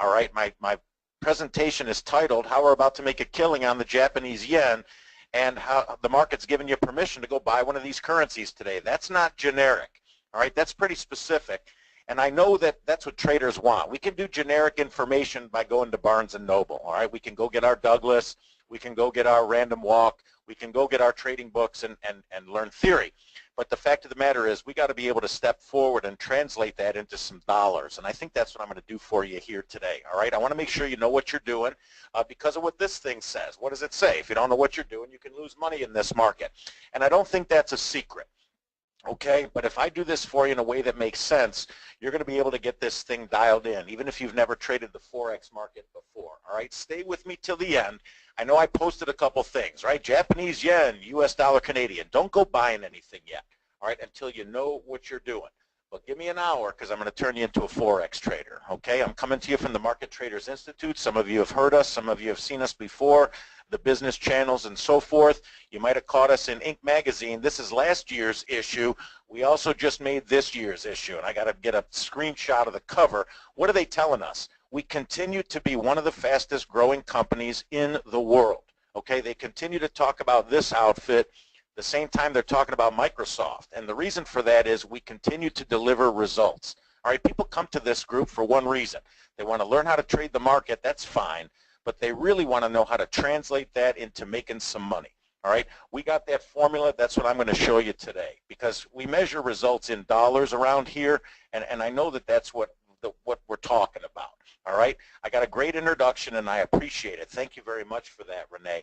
all right? My presentation is titled, How We're About to Make a Killing on the Japanese Yen, and how the market's giving you permission to go buy one of these currencies today. That's not generic, all right? That's pretty specific. And I know that that's what traders want. We can do generic information by going to Barnes & Noble, all right? We can go get our Douglas, we can go get our Random Walk, we can go get our trading books and learn theory. But the fact of the matter is we got to be able to step forward and translate that into some dollars. And I think that's what I'm going to do for you here today, all right? I want to make sure you know what you're doing because of what this thing says. What does it say? If you don't know what you're doing, you can lose money in this market. And I don't think that's a secret. Okay, but if I do this for you in a way that makes sense, you're going to be able to get this thing dialed in, even if you've never traded the Forex market before. All right, stay with me till the end. I know I posted a couple things, right? Japanese yen, US dollar Canadian. Don't go buying anything yet, all right, until you know what you're doing. But give me an hour because I'm going to turn you into a Forex trader, okay? I'm coming to you from the Market Traders Institute. Some of you have heard us. Some of you have seen us before, the business channels and so forth. You might have caught us in Inc. magazine. This is last year's issue. We also just made this year's issue, and I got to get a screenshot of the cover. What are they telling us? We continue to be one of the fastest growing companies in the world, okay? They continue to talk about this outfit the same time they're talking about Microsoft. And the reason for that is we continue to deliver results. All right, people come to this group for one reason. They want to learn how to trade the market, that's fine, but they really want to know how to translate that into making some money. All right, we got that formula. That's what I'm going to show you today because we measure results in dollars around here, and I know that that's what we're talking about. All right, I got a great introduction and I appreciate it. Thank you very much for that, Renee.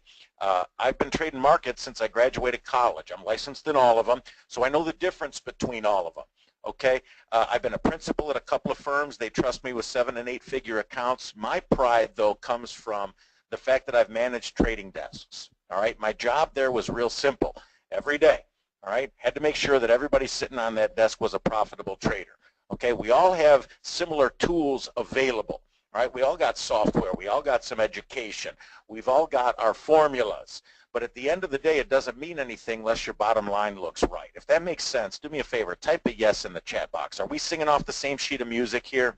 I've been trading markets since I graduated college. I'm licensed in all of them, so I know the difference between all of them. Okay, I've been a principal at a couple of firms. They trust me with 7- and 8-figure accounts. My pride, though, comes from the fact that I've managed trading desks. All right, my job there was real simple. Every day, all right, had to make sure that everybody sitting on that desk was a profitable trader. Okay, we all have similar tools available. All right, we all got software, we all got some education, we've all got our formulas, but at the end of the day, it doesn't mean anything unless your bottom line looks right. If that makes sense, do me a favor, type a yes in the chat box. Are we singing off the same sheet of music here?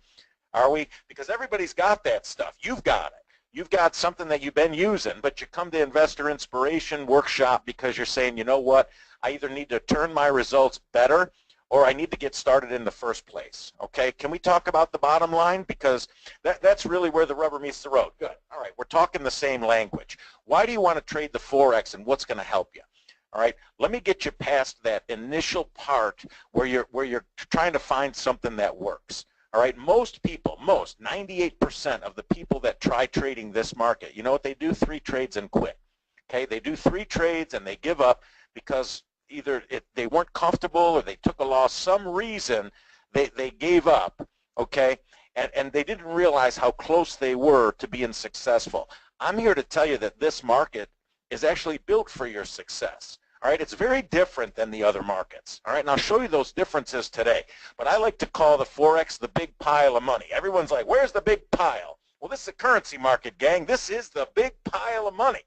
Are we? Because everybody's got that stuff. You've got it. You've got something that you've been using, but you come to Investor Inspiration Workshop because you're saying, you know what, I either need to turn my results better or I need to get started in the first place, okay? Can we talk about the bottom line? Because that's really where the rubber meets the road. Good. All right, we're talking the same language. Why do you want to trade the Forex and what's going to help you? All right, let me get you past that initial part where you're trying to find something that works. All right, most people, 98% of the people that try trading this market, you know what they do? 3 trades and quit, okay? They do 3 trades and they give up because either they weren't comfortable or they took a loss, some reason they gave up, okay? And they didn't realize how close they were to being successful. I'm here to tell you that this market is actually built for your success. All right, it's very different than the other markets. All right, and I'll show you those differences today. But I like to call the Forex the big pile of money. Everyone's like, where's the big pile? Well, this is a currency market, gang. This is the big pile of money.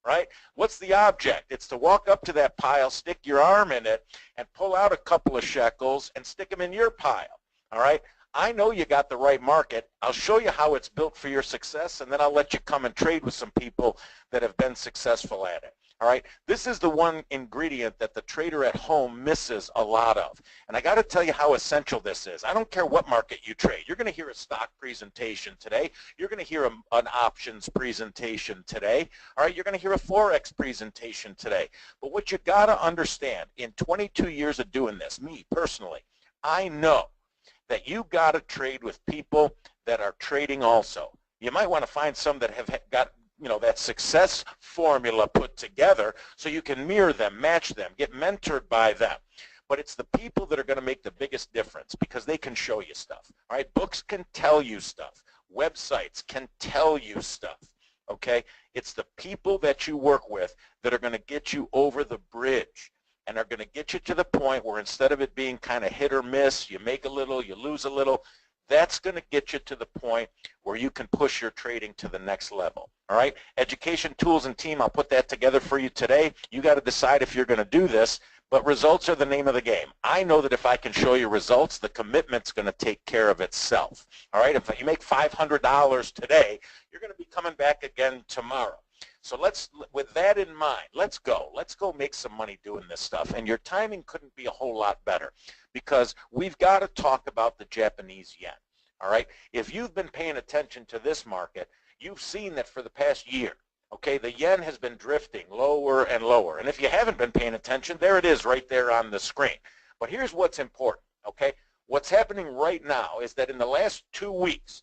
Right? What's the object? It's to walk up to that pile, stick your arm in it, and pull out a couple of shekels and stick them in your pile. All right? I know you got the right market. I'll show you how it's built for your success, and then I'll let you come and trade with some people that have been successful at it. All right? This is the one ingredient that the trader at home misses a lot of. And I got to tell you how essential this is. I don't care what market you trade. You're going to hear a stock presentation today. You're going to hear an options presentation today. All right? You're going to hear a Forex presentation today. But what you got to understand, in 22 years of doing this, me personally, I know that you got to trade with people that are trading also. You might want to find some that have got that success formula put together so you can mirror them, match them, get mentored by them. But it's the people that are going to make the biggest difference because they can show you stuff. All right, books can tell you stuff. Websites can tell you stuff. Okay, it's the people that you work with that are going to get you over the bridge and are going to get you to the point where instead of it being kind of hit or miss, you make a little, you lose a little, that's going to get you to the point where you can push your trading to the next level. All right, education, tools, and team, I'll put that together for you today. You got to decide if you're going to do this, but results are the name of the game. I know that if I can show you results, the commitment's going to take care of itself. All right, if you make $500 today, you're going to be coming back again tomorrow. So with that in mind, let's go make some money doing this stuff. And your timing couldn't be a whole lot better, because we've got to talk about the Japanese yen. All right, if you've been paying attention to this market, you've seen that for the past year, okay, the yen has been drifting lower and lower. And if you haven't been paying attention, there it is right there on the screen. But here's what's important, okay? What's happening right now is that in the last 2 weeks,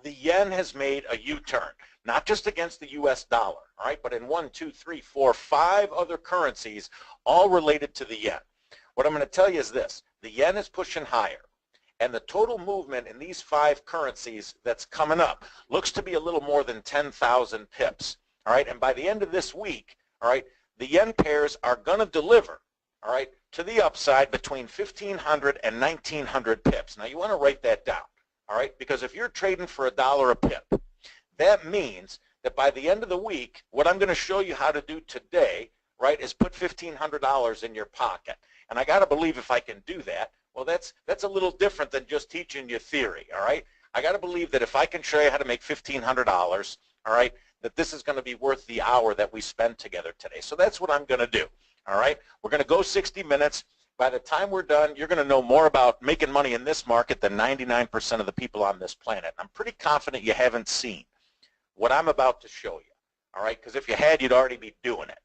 the yen has made a U-turn, not just against the U.S. dollar, all right, but in 1, 2, 3, 4, 5 other currencies, all related to the yen. What I'm going to tell you is this: the yen is pushing higher, and the total movement in these 5 currencies that's coming up looks to be a little more than 10,000 pips, all right, and by the end of this week, all right, the yen pairs are going to deliver, all right, to the upside between 1,500 and 1,900 pips. Now, you want to write that down. All right, because if you're trading for $1 a pip, that means that by the end of the week, what I'm going to show you how to do today, right, is put $1,500 in your pocket. And I got to believe if I can do that, well, that's a little different than just teaching you theory, all right? I got to believe that if I can show you how to make $1,500, all right, that this is going to be worth the hour that we spend together today. So that's what I'm going to do, all right? We're going to go 60 minutes. By the time we're done, you're going to know more about making money in this market than 99% of the people on this planet. I'm pretty confident you haven't seen what I'm about to show you, all right? Because if you had, you'd already be doing it,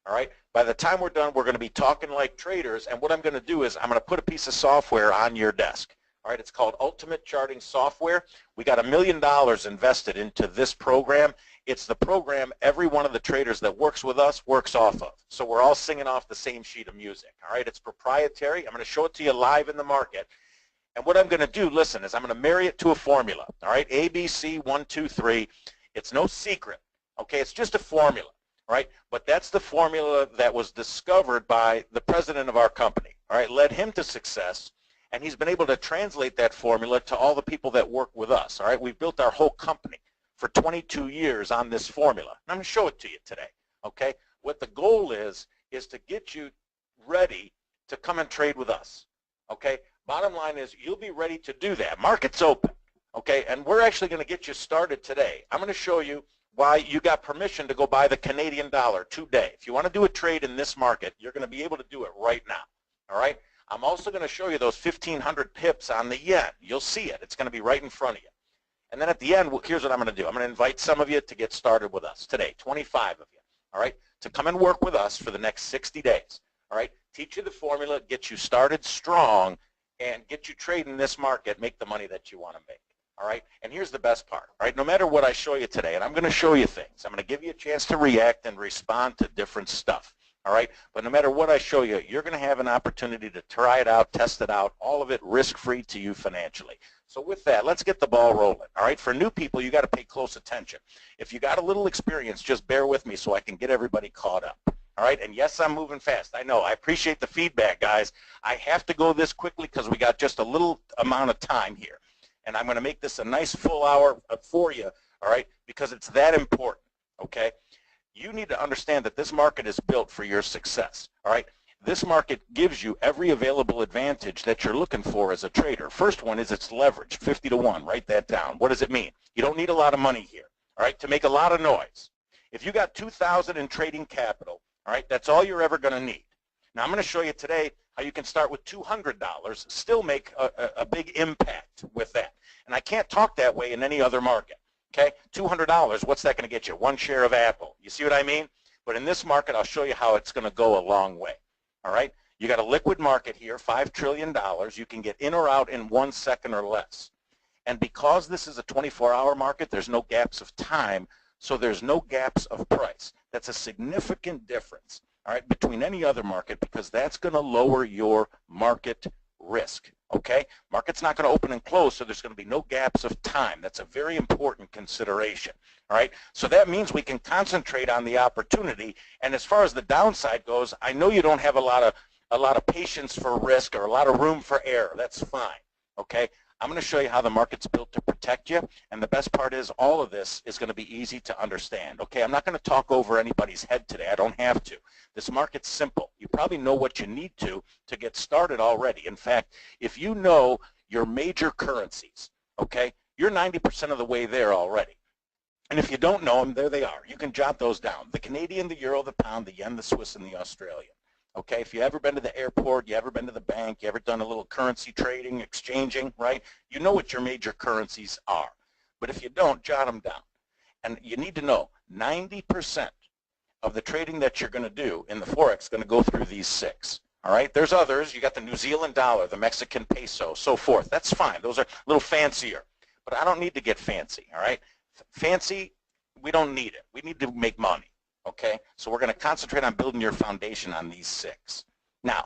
all right? By the time we're done, we're going to be talking like traders, and what I'm going to do is I'm going to put a piece of software on your desk, all right? It's called Ultimate Charting Software. We got $1 million invested into this program. It's the program every one of the traders that works with us works off of. So we're all singing off the same sheet of music, all right? It's proprietary. I'm going to show it to you live in the market. And what I'm going to do, listen, is I'm going to marry it to a formula, all right? A, B, C, 1, 2, 3. It's no secret, okay? It's just a formula, right? But that's the formula that was discovered by the president of our company, all right? Led him to success, and he's been able to translate that formula to all the people that work with us, all right? We've built our whole company for 22 years on this formula. And I'm going to show it to you today, okay? What the goal is to get you ready to come and trade with us, okay? Bottom line is you'll be ready to do that. Market's open, okay? And we're actually going to get you started today. I'm going to show you why you got permission to go buy the Canadian dollar today. If you want to do a trade in this market, you're going to be able to do it right now, all right? I'm also going to show you those 1,500 pips on the yen. You'll see it. It's going to be right in front of you. And then at the end, here's what I'm going to do. I'm going to invite some of you to get started with us today, 25 of you, all right, to come and work with us for the next 60 days, all right? Teach you the formula, get you started strong, and get you trading this market, make the money that you want to make, all right? And here's the best part, all right? No matter what I show you today, and I'm going to show you things. I'm going to give you a chance to react and respond to different stuff, all right? But no matter what I show you, you're going to have an opportunity to try it out, test it out, all of it risk-free to you financially. So with that, let's get the ball rolling, all right? For new people, you got to pay close attention. If you got a little experience, just bear with me so I can get everybody caught up, all right? And yes, I'm moving fast. I know. I appreciate the feedback, guys. I have to go this quickly because we got just a little amount of time here. And I'm going to make this a nice full hour for you, all right, because it's that important, okay? You need to understand that this market is built for your success, all right? This market gives you every available advantage that you're looking for as a trader. First one is its leverage, 50 to 1. Write that down. What does it mean? You don't need a lot of money here, all right, to make a lot of noise. If you got $2,000 in trading capital, all right, that's all you're ever going to need. Now, I'm going to show you today how you can start with $200, still make a big impact with that. And I can't talk that way in any other market, okay? $200, what's that going to get you? 1 share of Apple. You see what I mean? But in this market, I'll show you how it's going to go a long way. All right, you got a liquid market here, $5 trillion. You can get in or out in 1 second or less. And because this is a 24-hour market, there's no gaps of time, so there's no gaps of price. That's a significant difference, all right, between any other market, because that's going to lower your market risk, okay? Market's not going to open and close, so there's going to be no gaps of time. That's a very important consideration, all right? So that means we can concentrate on the opportunity, and as far as the downside goes, I know you don't have a lot of patience for risk or a lot of room for error. That's fine, okay? I'm going to show you how the market's built to protect you, and the best part is all of this is going to be easy to understand. Okay, I'm not going to talk over anybody's head today. I don't have to. This market's simple. You probably know what you need to get started already. In fact, if you know your major currencies, okay, you're 90% of the way there already. And if you don't know them, there they are. You can jot those down. The Canadian, the Euro, the Pound, the Yen, the Swiss, and the Australian. Okay, if you ever been to the airport, you ever been to the bank, you ever done a little currency trading, exchanging, right? You know what your major currencies are. But if you don't, jot them down. And you need to know 90% of the trading that you're going to do in the Forex is going to go through these 6. All right, there's others. You got the New Zealand dollar, the Mexican peso, so forth. That's fine. Those are a little fancier. But I don't need to get fancy, all right? Fancy, we don't need it. We need to make money. Okay, so we're going to concentrate on building your foundation on these 6. Now,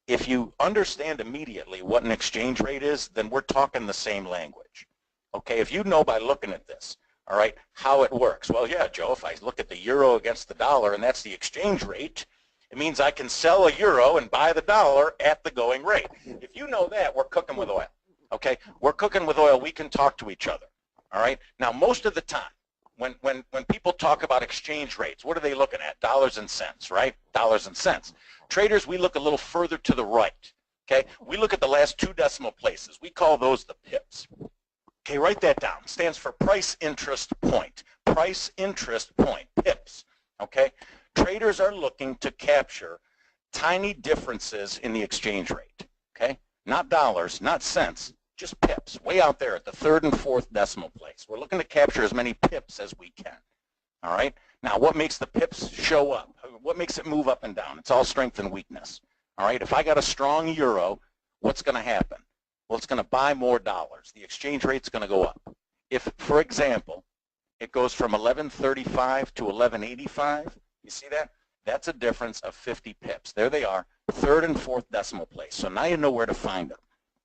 if you understand immediately what an exchange rate is, then we're talking the same language. Okay, if you know by looking at this, all right, how it works. Well, yeah, Joe, if I look at the euro against the dollar and that's the exchange rate, it means I can sell a euro and buy the dollar at the going rate. If you know that, we're cooking with oil. Okay, we're cooking with oil. We can talk to each other. All right, now most of the time, when people talk about exchange rates, what are they looking at? Dollars and cents, right? Dollars and cents. Traders, we look a little further to the right, okay? We look at the last 2 decimal places. We call those the pips. Okay, write that down. It stands for price interest point. Price interest point, pips, okay? Traders are looking to capture tiny differences in the exchange rate, okay? Not dollars, not cents. Just pips, way out there at the 3rd and 4th decimal place. We're looking to capture as many pips as we can. All right? Now, what makes the pips show up? What makes it move up and down? It's all strength and weakness. All right? If I got a strong euro, what's going to happen? Well, it's going to buy more dollars. The exchange rate's going to go up. If, for example, it goes from 1135 to 1185, you see that? That's a difference of 50 pips. There they are, 3rd and 4th decimal place. So now you know where to find them.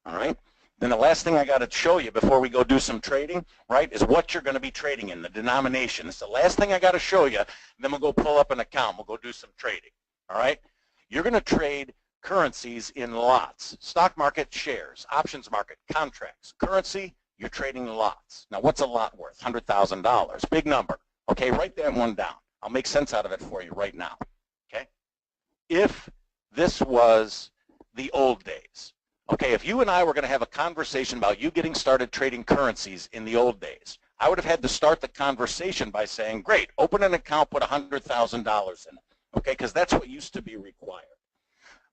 All right? Then the last thing I got to show you before we go do some trading, right, is what you're going to be trading in, the denomination. It's the last thing I got to show you. Then we'll go pull up an account. We'll go do some trading. All right? You're going to trade currencies in lots. Stock market, shares. Options market, contracts. Currency, you're trading lots. Now, what's a lot worth? $100,000. Big number. Okay, write that one down. I'll make sense out of it for you right now. Okay? If this was the old days, okay, if you and I were going to have a conversation about you getting started trading currencies in the old days, I would have had to start the conversation by saying, great, open an account, put $100,000 in it, okay, because that's what used to be required.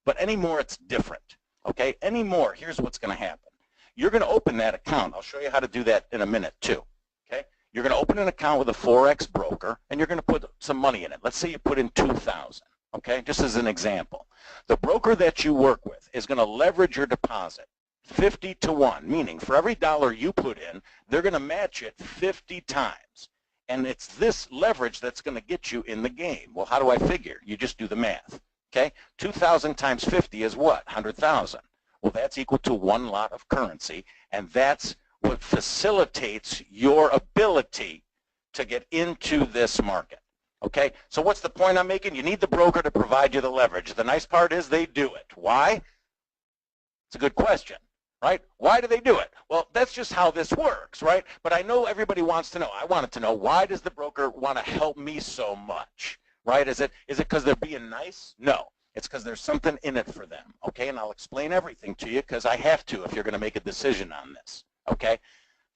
But anymore, it's different, okay? Anymore, here's what's going to happen. You're going to open that account. I'll show you how to do that in a minute, too, okay? You're going to open an account with a Forex broker, and you're going to put some money in it. Let's say you put in $2,000. Okay, just as an example. The broker that you work with is going to leverage your deposit 50 to 1, meaning for every dollar you put in, they're going to match it 50 times. And it's this leverage that's going to get you in the game. Well, how do I figure? You just do the math. Okay, 2,000 times 50 is what? 100,000. Well, that's equal to 1 lot of currency, and that's what facilitates your ability to get into this market. Okay, so what's the point I'm making? You need the broker to provide you the leverage. The nice part is they do it. Why? It's a good question, right? Why do they do it? Well, that's just how this works, right? But I know everybody wants to know. I wanted to know, why does the broker want to help me so much, right? Is it because they're being nice? No, it's because there's something in it for them, okay? And I'll explain everything to you because I have to if you're going to make a decision on this, okay?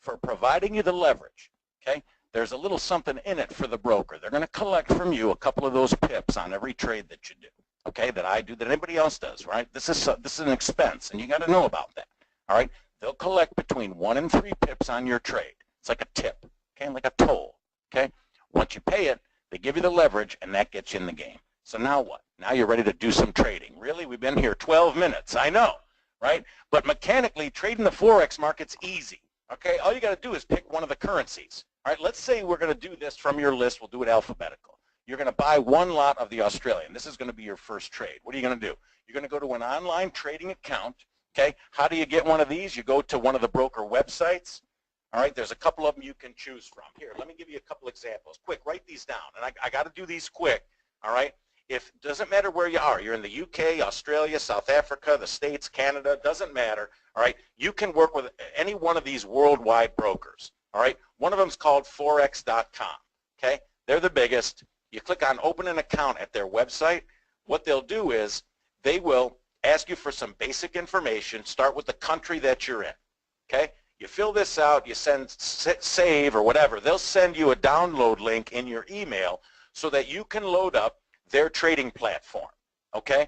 For providing you the leverage, okay? There's a little something in it for the broker. They're going to collect from you a couple of those pips on every trade that you do, okay, that I do, that anybody else does, right? This is an expense, and you got to know about that, all right? They'll collect between 1 and 3 pips on your trade. It's like a tip, okay, like a toll, okay? Once you pay it, they give you the leverage, and that gets you in the game. So now what? Now you're ready to do some trading. Really? We've been here 12 minutes. I know, right? But mechanically, trading the Forex market's easy, okay? All you got to do is pick one of the currencies. All right, let's say we're going to do this from your list. We'll do it alphabetical. You're going to buy 1 lot of the Australian. This is going to be your first trade. What are you going to do? You're going to go to an online trading account, okay? How do you get one of these? You go to one of the broker websites. All right, there's a couple of them you can choose from. Here, let me give you a couple examples. Quick, write these down. And I got to do these quick, all right? If doesn't matter where you are, you're in the UK, Australia, South Africa, the States, Canada, doesn't matter, all right, you can work with any one of these worldwide brokers, all right? One of them is called forex.com, okay? They're the biggest. You click on open an account at their website. What they'll do is they will ask you for some basic information, start with the country that you're in, okay? You fill this out, you save or whatever. They'll send you a download link in your email so that you can load up their trading platform, okay?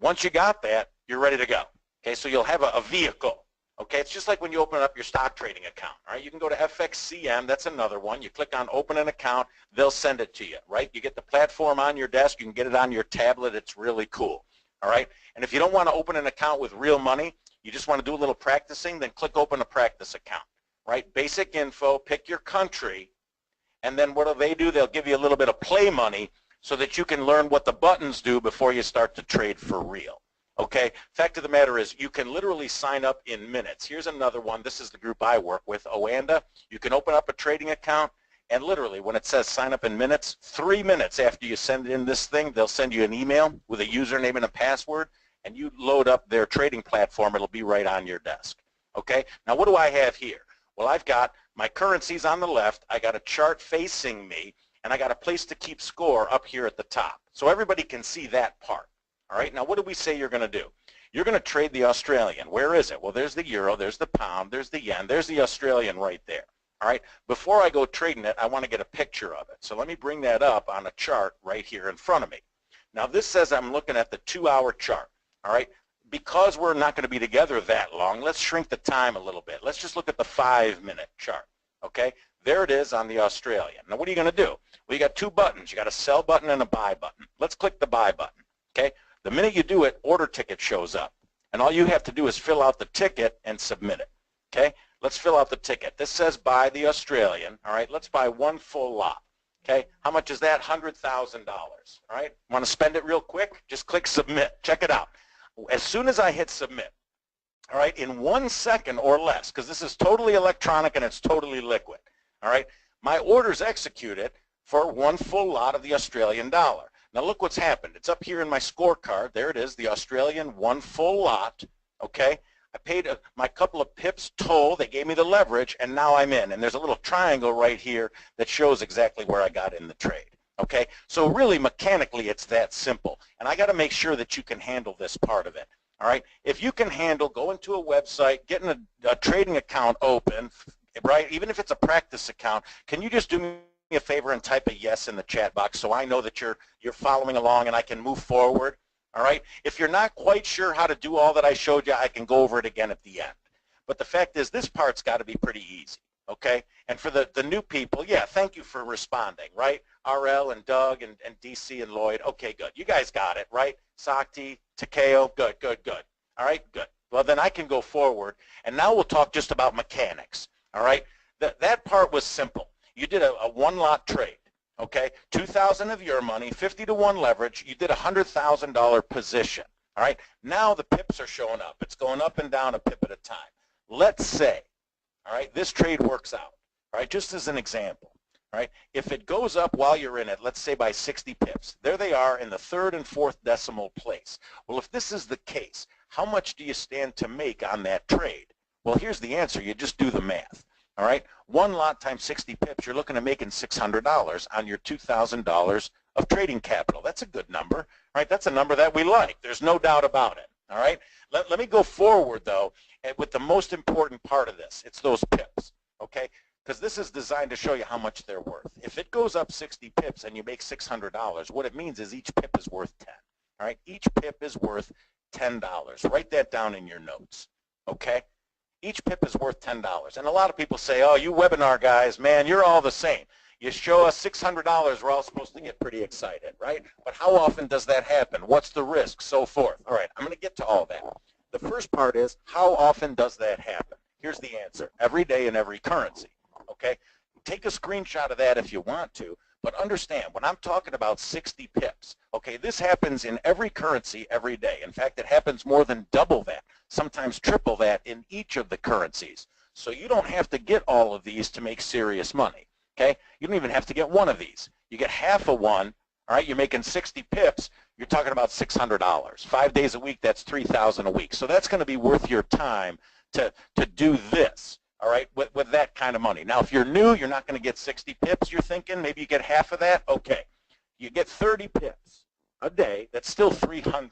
Once you got that, you're ready to go, okay? So you'll have a vehicle, okay? It's just like when you open up your stock trading account, all right? You can go to FXCM, that's another one. You click on open an account, they'll send it to you, right? You get the platform on your desk, you can get it on your tablet, it's really cool, all right? And if you don't want to open an account with real money, you just want to do a little practicing, then click open a practice account, right? Basic info, pick your country, and then what do? They'll give you a little bit of play money so that you can learn what the buttons do before you start to trade for real, okay? Fact of the matter is you can literally sign up in minutes. Here's another one. This is the group I work with, Oanda. You can open up a trading account, and literally when it says sign up in minutes, 3 minutes after you send in this thing, they'll send you an email with a username and a password, and you load up their trading platform. It'll be right on your desk, okay? Now what do I have here? Well, I've got my currencies on the left, I got a chart facing me, and I got a place to keep score up here at the top. So everybody can see that part, all right? Now what do we say you're going to do? You're going to trade the Australian. Where is it? Well, there's the euro, there's the pound, there's the yen, there's the Australian right there, all right? Before I go trading it, I want to get a picture of it. So let me bring that up on a chart right here in front of me. Now this says I'm looking at the 2-hour chart, all right? Because we're not going to be together that long, let's shrink the time a little bit. Let's just look at the 5-minute chart, okay? There it is on the Australian. Now what are you going to do? Well, you got 2 buttons. You got a sell button and a buy button. Let's click the buy button, okay? The minute you do it, order ticket shows up. And all you have to do is fill out the ticket and submit it, okay? Let's fill out the ticket. This says buy the Australian, all right? Let's buy 1 full lot, okay? How much is that? $100,000, all right? Want to spend it real quick? Just click submit. Check it out. As soon as I hit submit, all right, in 1 second or less, because this is totally electronic and it's totally liquid, all right, my order's executed for 1 full lot of the Australian dollar. Now look what's happened. It's up here in my scorecard. There it is, the Australian 1 full lot, okay? I paid my couple of pips toll. They gave me the leverage, and now I'm in. And there's a little triangle right here that shows exactly where I got in the trade. Okay, so really mechanically it's that simple, and I got to make sure that you can handle this part of it. All right, if you can handle going to a website, getting a trading account open, right? Even if it's a practice account, can you just do me a favor and type a yes in the chat box so I know that you're following along and I can move forward? All right. If you're not quite sure how to do all that I showed you, I can go over it again at the end. But the fact is, this part's got to be pretty easy. Okay, and for the new people, yeah, thank you for responding, right? RL and Doug and DC and Lloyd, okay, good. You guys got it, right? Sakti, Takeo, good. All right, good. Well, then I can go forward, and now we'll talk just about mechanics, all right? That part was simple. You did a 1-lot trade, okay? 2,000 of your money, 50-to-1 leverage. You did a $100,000 position, all right? Now the pips are showing up. It's going up and down a pip at a time. Let's say, all right, this trade works out, all right, just as an example, all right, if it goes up while you're in it, let's say by 60 pips, there they are in the 3rd and 4th decimal place. Well, if this is the case, how much do you stand to make on that trade? Well, here's the answer. You just do the math, all right? 1 lot times 60 pips, you're looking at making $600 on your $2,000 of trading capital. That's a good number, all right? That's a number that we like. There's no doubt about it, all right? Let me go forward, though, with the most important part of this. It's those pips, okay? Because this is designed to show you how much they're worth. If it goes up 60 pips and you make $600, what it means is each pip is worth 10, all right? Each pip is worth $10. Write that down in your notes, okay? Each pip is worth $10. And a lot of people say, oh, you webinar guys, man, you're all the same. You show us $600, we're all supposed to get pretty excited, right? But how often does that happen? What's the risk? So forth. All right, I'm going to get to all that. The first part is, how often does that happen? Here's the answer. Every day in every currency, okay? Take a screenshot of that if you want to, but understand, when I'm talking about 60 pips, okay, this happens in every currency every day. In fact, it happens more than double that, sometimes triple that in each of the currencies. So you don't have to get all of these to make serious money, okay? You don't even have to get one of these. You get half of one, all right, you're making 60 pips, you're talking about $600. 5 days a week, that's $3,000 a week. So that's going to be worth your time to do this, all right, with that kind of money. Now, if you're new, you're not going to get 60 pips, you're thinking. Maybe you get half of that. Okay. You get 30 pips a day. That's still $300,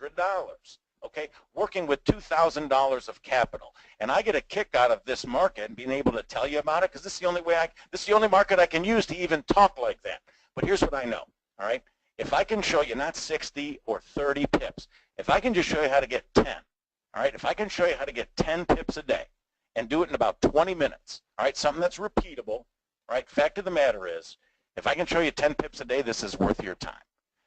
okay, working with $2,000 of capital. And I get a kick out of this market and being able to tell you about it because this is the only market I can use to even talk like that. But here's what I know, all right? If I can show you not 60 or 30 pips, if I can just show you how to get 10, all right, if I can show you how to get 10 pips a day and do it in about 20 minutes, all right, something that's repeatable, right? Fact of the matter is, if I can show you 10 pips a day, this is worth your time.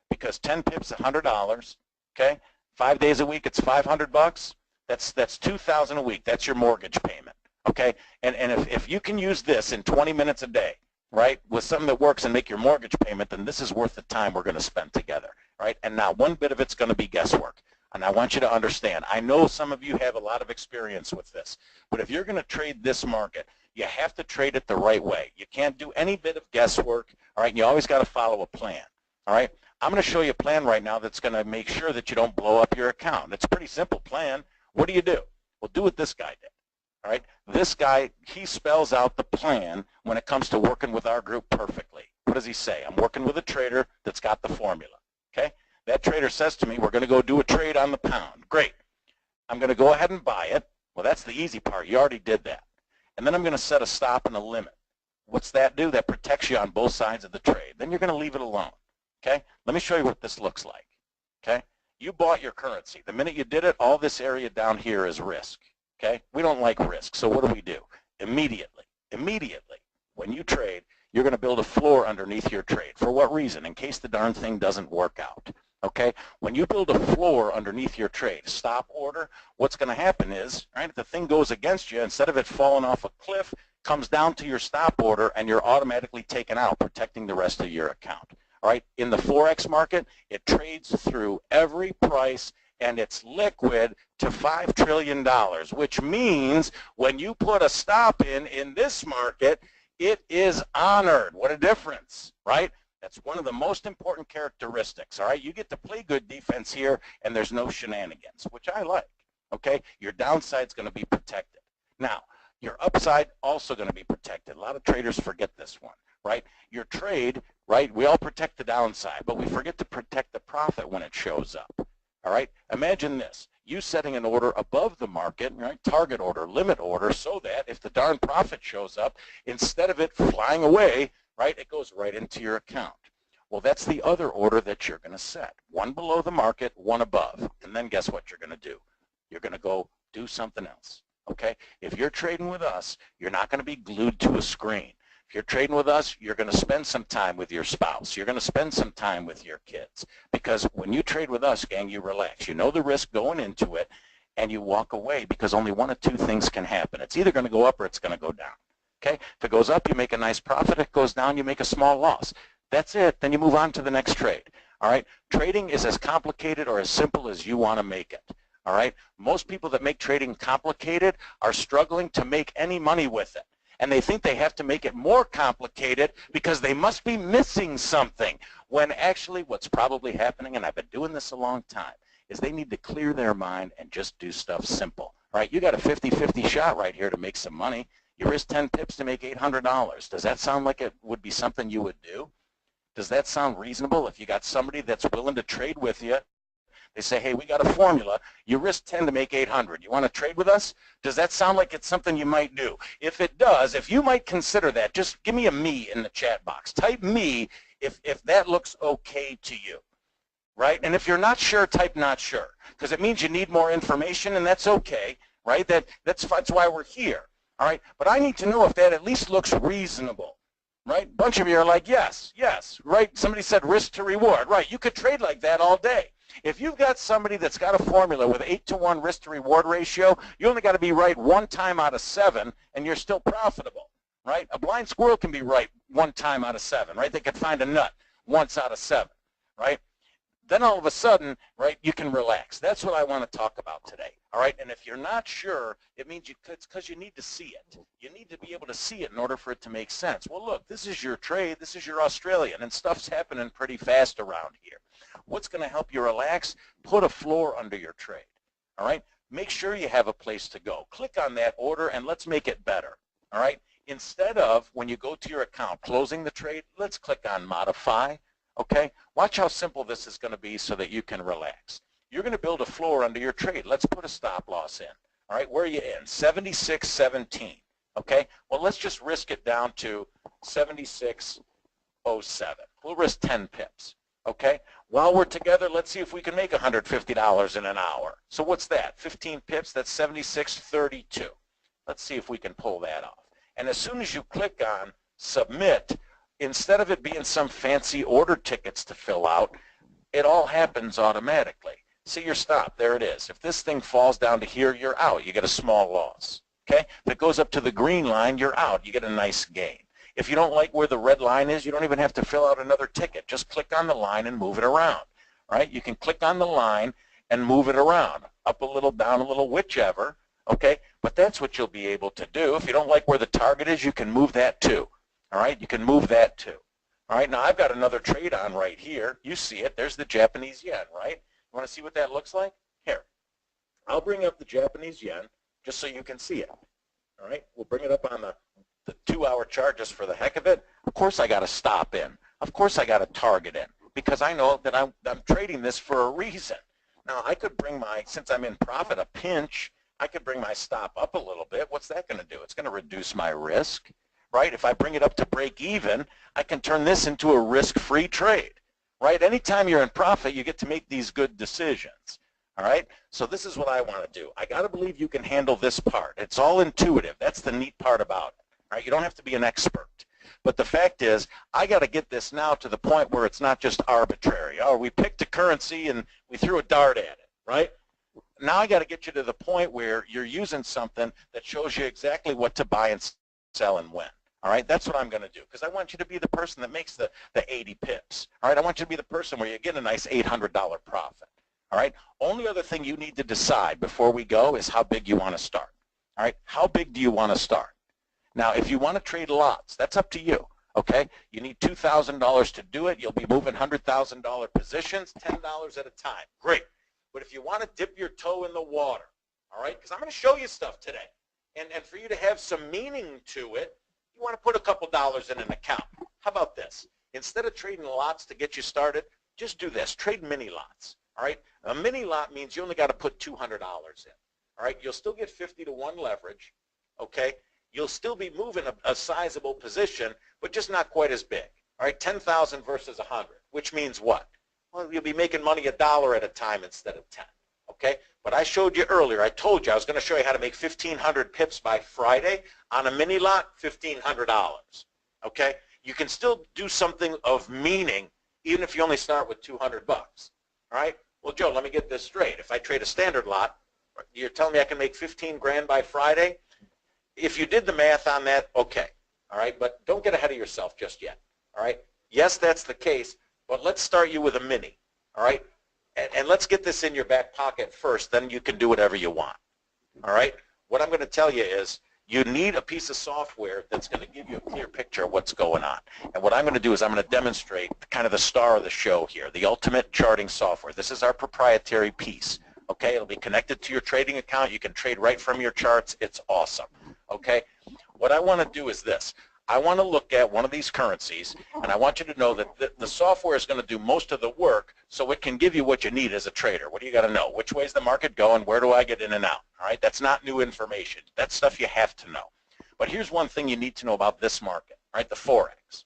Because 10 pips, $100, okay? 5 days a week, it's $500. That's $2,000 a week. That's your mortgage payment, okay? And if you can use this in 20 minutes a day, right, with something that works and make your mortgage payment, then this is worth the time we're going to spend together, right? And now one bit of it's going to be guesswork. And I want you to understand, I know some of you have a lot of experience with this, but if you're going to trade this market, you have to trade it the right way. You can't do any bit of guesswork, all right? And you always got to follow a plan, all right? I'm going to show you a plan right now that's going to make sure that you don't blow up your account. It's a pretty simple plan. What do you do? Well, do what this guy did, all right? This guy, he spells out the plan when it comes to working with our group perfectly. What does he say? I'm working with a trader that's got the formula, okay? That trader says to me, we're going to go do a trade on the pound. Great. I'm going to go ahead and buy it. Well, that's the easy part. You already did that. And then I'm going to set a stop and a limit. What's that do? That protects you on both sides of the trade. Then you're going to leave it alone, okay? Let me show you what this looks like, okay? You bought your currency. The minute you did it, all this area down here is risk, okay? We don't like risk, so what do? Immediately, when you trade, you're going to build a floor underneath your trade. For what reason? In case the darn thing doesn't work out. Okay, when you build a floor underneath your trade, stop order, what's going to happen is, right, if the thing goes against you, instead of it falling off a cliff, comes down to your stop order and you're automatically taken out, protecting the rest of your account. All right, in the Forex market, it trades through every price and it's liquid to $5 trillion, which means when you put a stop in this market, it is honored. What a difference, right? That's one of the most important characteristics, all right? You get to play good defense here, and there's no shenanigans, which I like, okay? Your downside's going to be protected. Now, your upside also going to be protected. A lot of traders forget this one, right? Your trade, right, we all protect the downside, but we forget to protect the profit when it shows up, all right? Imagine this. You setting an order above the market, right, target order, limit order, so that if the darn profit shows up, instead of it flying away, right, it goes right into your account. Well, that's the other order that you're going to set. One below the market, one above. And then guess what you're going to do? You're going to go do something else, okay? If you're trading with us, you're not going to be glued to a screen. If you're trading with us, you're going to spend some time with your spouse. You're going to spend some time with your kids. Because when you trade with us, gang, you relax. You know the risk going into it, and you walk away because only one of two things can happen. It's either going to go up or it's going to go down. Okay, if it goes up, you make a nice profit. If it goes down, you make a small loss. That's it. Then you move on to the next trade. All right, trading is as complicated or as simple as you want to make it. All right, most people that make trading complicated are struggling to make any money with it. And they think they have to make it more complicated because they must be missing something. When actually what's probably happening, and I've been doing this a long time, is they need to clear their mind and just do stuff simple. All right, you got a 50-50 shot right here to make some money. You risk 10 pips to make $800. Does that sound like it would be something you would do? Does that sound reasonable? If you got somebody that's willing to trade with you, they say, hey, we got a formula. You risk 10 to make 800. You want to trade with us? Does that sound like it's something you might do? If it does, if you might consider that, just give me a me in the chat box. Type me if that looks okay to you, right? And if you're not sure, type not sure, because it means you need more information, and that's okay, right? That's why we're here. All right, but I need to know if that at least looks reasonable, right? A bunch of you are like, yes, right? Somebody said risk to reward, right? You could trade like that all day. If you've got somebody that's got a formula with 8-to-1 risk to reward ratio, you only got to be right one time out of 7, and you're still profitable, right? A blind squirrel can be right one time out of 7, right? They could find a nut once out of 7, right? then all of a sudden, right, you can relax. That's what I want to talk about today, all right? And if you're not sure, it means it's because you need to see it. You need to be able to see it in order for it to make sense. Well, look, this is your trade. This is your Australian, and stuff's happening pretty fast around here. What's going to help you relax? Put a floor under your trade, all right? Make sure you have a place to go. Click on that order, and let's make it better, all right? Instead of, when you go to your account, closing the trade, let's click on Modify. Okay, watch how simple this is going to be so that you can relax. You're going to build a floor under your trade. Let's put a stop loss in. All right, where are you in? 76.17. Okay, well, let's just risk it down to 76.07. We'll risk 10 pips. Okay, while we're together, let's see if we can make $150 in an hour. So what's that? 15 pips, that's 76.32. Let's see if we can pull that off. And as soon as you click on Submit, instead of it being some fancy order tickets to fill out, it all happens automatically. See your stop, there it is. If this thing falls down to here, you're out. You get a small loss. Okay? If it goes up to the green line, you're out. You get a nice gain. If you don't like where the red line is, you don't even have to fill out another ticket. Just click on the line and move it around. Right? You can click on the line and move it around. Up a little, down a little, whichever. Okay? But that's what you'll be able to do. If you don't like where the target is, you can move that too. All right, you can move that too. All right, now I've got another trade on right here. You see it. There's the Japanese yen, right? You want to see what that looks like? Here. I'll bring up the Japanese yen just so you can see it. All right, we'll bring it up on the 2-hour chart just for the heck of it. Of course I got to stop in. Of course I got to target in because I know that I'm trading this for a reason. Now I could bring my, since I'm in profit, a pinch, I could bring my stop up a little bit. What's that going to do? It's going to reduce my risk. Right? If I bring it up to break even, I can turn this into a risk-free trade. Right? Anytime you're in profit, you get to make these good decisions. All right? So this is what I want to do. I got to believe you can handle this part. It's all intuitive. That's the neat part about it. All right? You don't have to be an expert. But the fact is, I got to get this now to the point where it's not just arbitrary. Oh, we picked a currency and we threw a dart at it. Right? Now I got to get you to the point where you're using something that shows you exactly what to buy and sell and when. All right, that's what I'm going to do because I want you to be the person that makes the 80 pips. All right, I want you to be the person where you get a nice $800 profit. All right, only other thing you need to decide before we go is how big you want to start. All right, how big do you want to start? Now, if you want to trade lots, that's up to you. Okay, you need $2,000 to do it. You'll be moving $100,000 positions, $10 at a time. Great. But if you want to dip your toe in the water, all right, because I'm going to show you stuff today, and for you to have some meaning to it, you want to put a couple dollars in an account. How about this? Instead of trading lots to get you started, just do this. Trade mini lots. All right? A mini lot means you only got to put $200 in. All right? You'll still get 50 to 1 leverage. Okay? You'll still be moving a sizable position, but just not quite as big. All right? 10,000 versus 100, which means what? Well, you'll be making money $1 at a time instead of 10. Okay? But I showed you earlier, I told you I was going to show you how to make 1,500 pips by Friday. On a mini lot, $1,500. Okay? You can still do something of meaning even if you only start with $200. All right? Well, Joe, let me get this straight. If I trade a standard lot, you're telling me I can make 15 grand by Friday? If you did the math on that, okay. All right? But don't get ahead of yourself just yet. All right? Yes, that's the case, but let's start you with a mini. All right? And let's get this in your back pocket first, then you can do whatever you want. All right? What I'm going to tell you is you need a piece of software that's going to give you a clear picture of what's going on. And what I'm going to do is I'm going to demonstrate kind of the star of the show here, the ultimate charting software. This is our proprietary piece. Okay? It'll be connected to your trading account. You can trade right from your charts. It's awesome. Okay? What I want to do is this. I want to look at one of these currencies, and I want you to know that the software is going to do most of the work so it can give you what you need as a trader. What do you got to know? Which way is the market going? Where do I get in and out? All right, that's not new information. That's stuff you have to know. But here's one thing you need to know about this market, right, the Forex.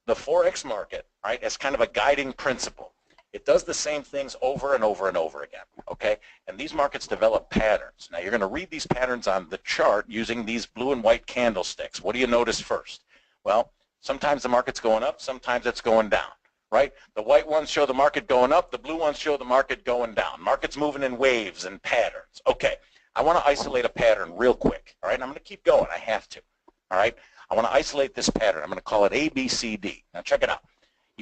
The Forex market, right, is kind of a guiding principle. It does the same things over and over and over again, okay? And these markets develop patterns. Now, you're going to read these patterns on the chart using these blue and white candlesticks. What do you notice first? Well, sometimes the market's going up, sometimes it's going down, right? The white ones show the market going up, the blue ones show the market going down. Market's moving in waves and patterns. Okay, I want to isolate a pattern real quick, all right? And I'm going to keep going. I have to, all right? I want to isolate this pattern. I'm going to call it ABCD. Now, check it out.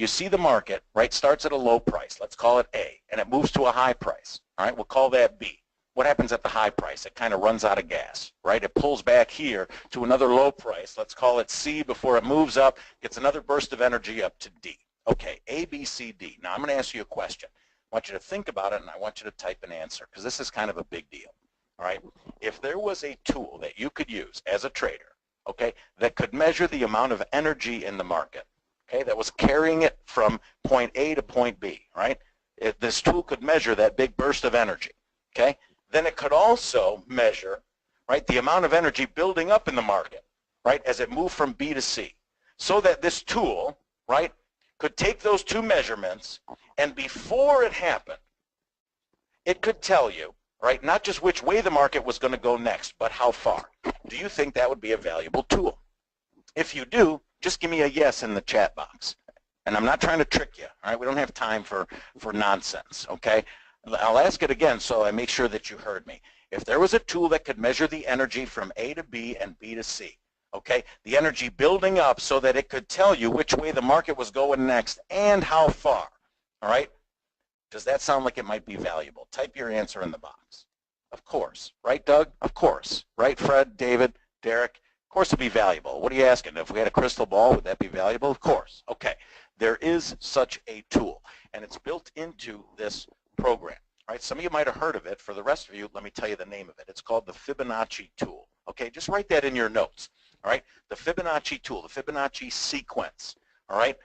you see the market, right, starts at a low price, let's call it A, and it moves to a high price, all right, we'll call that B. What happens at the high price? It kind of runs out of gas, right? It pulls back here to another low price, let's call it C, before it moves up, gets another burst of energy up to D. Okay, A, B, C, D. Now I'm going to ask you a question. I want you to think about it, and I want you to type an answer, because this is kind of a big deal, all right? If there was a tool that you could use as a trader, okay, that could measure the amount of energy in the market, okay, that was carrying it from point A to point B, right? If this tool could measure that big burst of energy, okay, then it could also measure, right, the amount of energy building up in the market, right, as it moved from B to C, so that this tool, right, could take those two measurements, and before it happened, it could tell you, right, not just which way the market was going to go next, but how far. Do you think that would be a valuable tool? If you do, just give me a yes in the chat box. And I'm not trying to trick you, all right? We don't have time for nonsense, okay? I'll ask it again so I make sure that you heard me. If there was a tool that could measure the energy from A to B and B to C, okay, the energy building up so that it could tell you which way the market was going next and how far, all right? Does that sound like it might be valuable? Type your answer in the box. Of course. Right, Doug? Of course. Right, Fred, David, Derek? Of course it'd be valuable. What are you asking? If we had a crystal ball, would that be valuable? Of course. Okay. There is such a tool, and it's built into this program. All right? Some of you might have heard of it. For the rest of you, let me tell you the name of it. It's called the Fibonacci tool. Okay? Just write that in your notes. All right? The Fibonacci tool, the Fibonacci sequence. All right?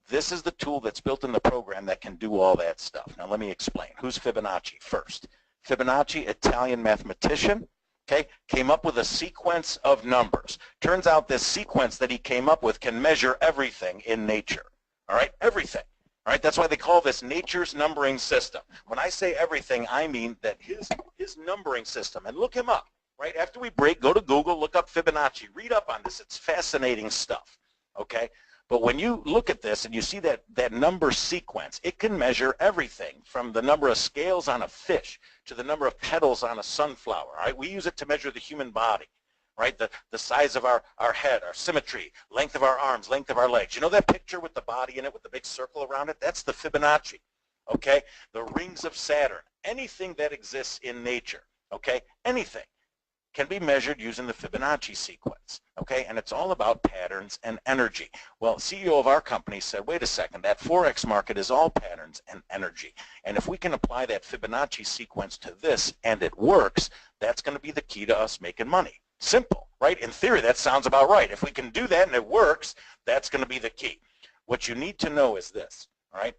This is the tool that's built in the program that can do all that stuff. Now let me explain. Who's Fibonacci first? Fibonacci, Italian mathematician, okay, came up with a sequence of numbers. Turns out this sequence that he came up with can measure everything in nature. All right, everything. All right, that's why they call this nature's numbering system. When I say everything, I mean that his numbering system, and look him up, right? After we break, go to Google, look up Fibonacci, read up on this. It's fascinating stuff, okay? But when you look at this and you see that number sequence, it can measure everything from the number of scales on a fish to the number of petals on a sunflower. Right? We use it to measure the human body, right? The size of our head, our symmetry, length of our arms, length of our legs. You know that picture with the body in it with the big circle around it? That's the Fibonacci, okay? The rings of Saturn, anything that exists in nature, okay? Anything can be measured using the Fibonacci sequence, okay? And it's all about patterns and energy. Well, CEO of our company said, wait a second, that Forex market is all patterns and energy. And if we can apply that Fibonacci sequence to this and it works, that's going to be the key to us making money. Simple, right? In theory, that sounds about right. If we can do that and it works, that's going to be the key. What you need to know is this, all right?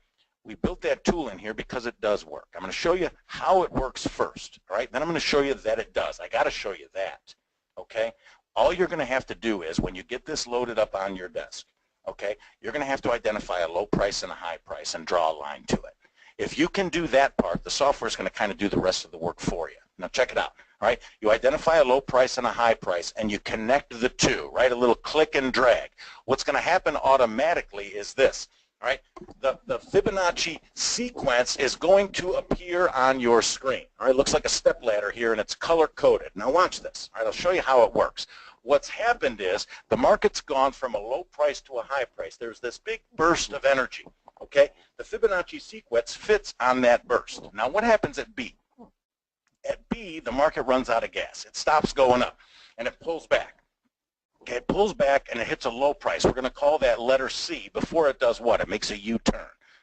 We built that tool in here because it does work. I'm going to show you how it works first, all right? Then I'm going to show you that it does. I got to show you that, okay? All you're going to have to do is when you get this loaded up on your desk, okay, you're going to have to identify a low price and a high price and draw a line to it. If you can do that part, the software is going to kind of do the rest of the work for you. Now check it out, all right? You identify a low price and a high price and you connect the two, right? A little click and drag. What's going to happen automatically is this. All right, the Fibonacci sequence is going to appear on your screen. All right, it looks like a stepladder here, and it's color-coded. Now watch this. All right, I'll show you how it works. What's happened is the market's gone from a low price to a high price. There's this big burst of energy, okay? The Fibonacci sequence fits on that burst. Now what happens at B? At B, the market runs out of gas. It stops going up, and it pulls back. Okay, it pulls back and it hits a low price. We're going to call that letter C before it does what? It makes a U-turn.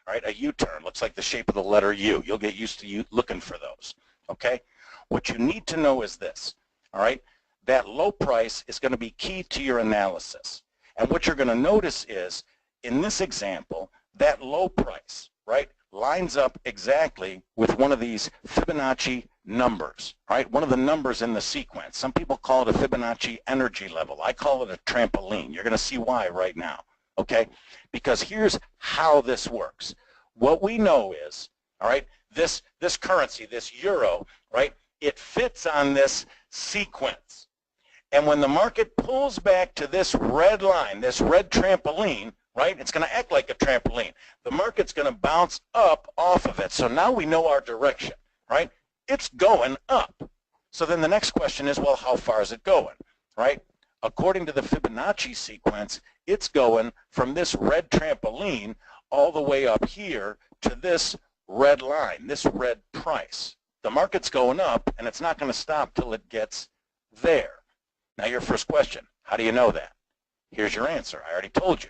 All right, a U-turn looks like the shape of the letter U. You'll get used to you looking for those. Okay, what you need to know is this. All right, that low price is going to be key to your analysis. And what you're going to notice is, in this example, that low price, right, lines up exactly with one of these Fibonacci numbers, right? One of the numbers in the sequence. Some people call it a Fibonacci energy level. I call it a trampoline. You're going to see why right now, okay? Because here's how this works. What we know is, all right, this currency, this euro, right, it fits on this sequence. And when the market pulls back to this red line, this red trampoline, right, it's going to act like a trampoline. The market's going to bounce up off of it. So now we know our direction, right? It's going up. So then the next question is, well, how far is it going, right? According to the Fibonacci sequence, it's going from this red trampoline all the way up here to this red line, this red price. The market's going up, and it's not going to stop till it gets there. Now your first question, how do you know that? Here's your answer. I already told you.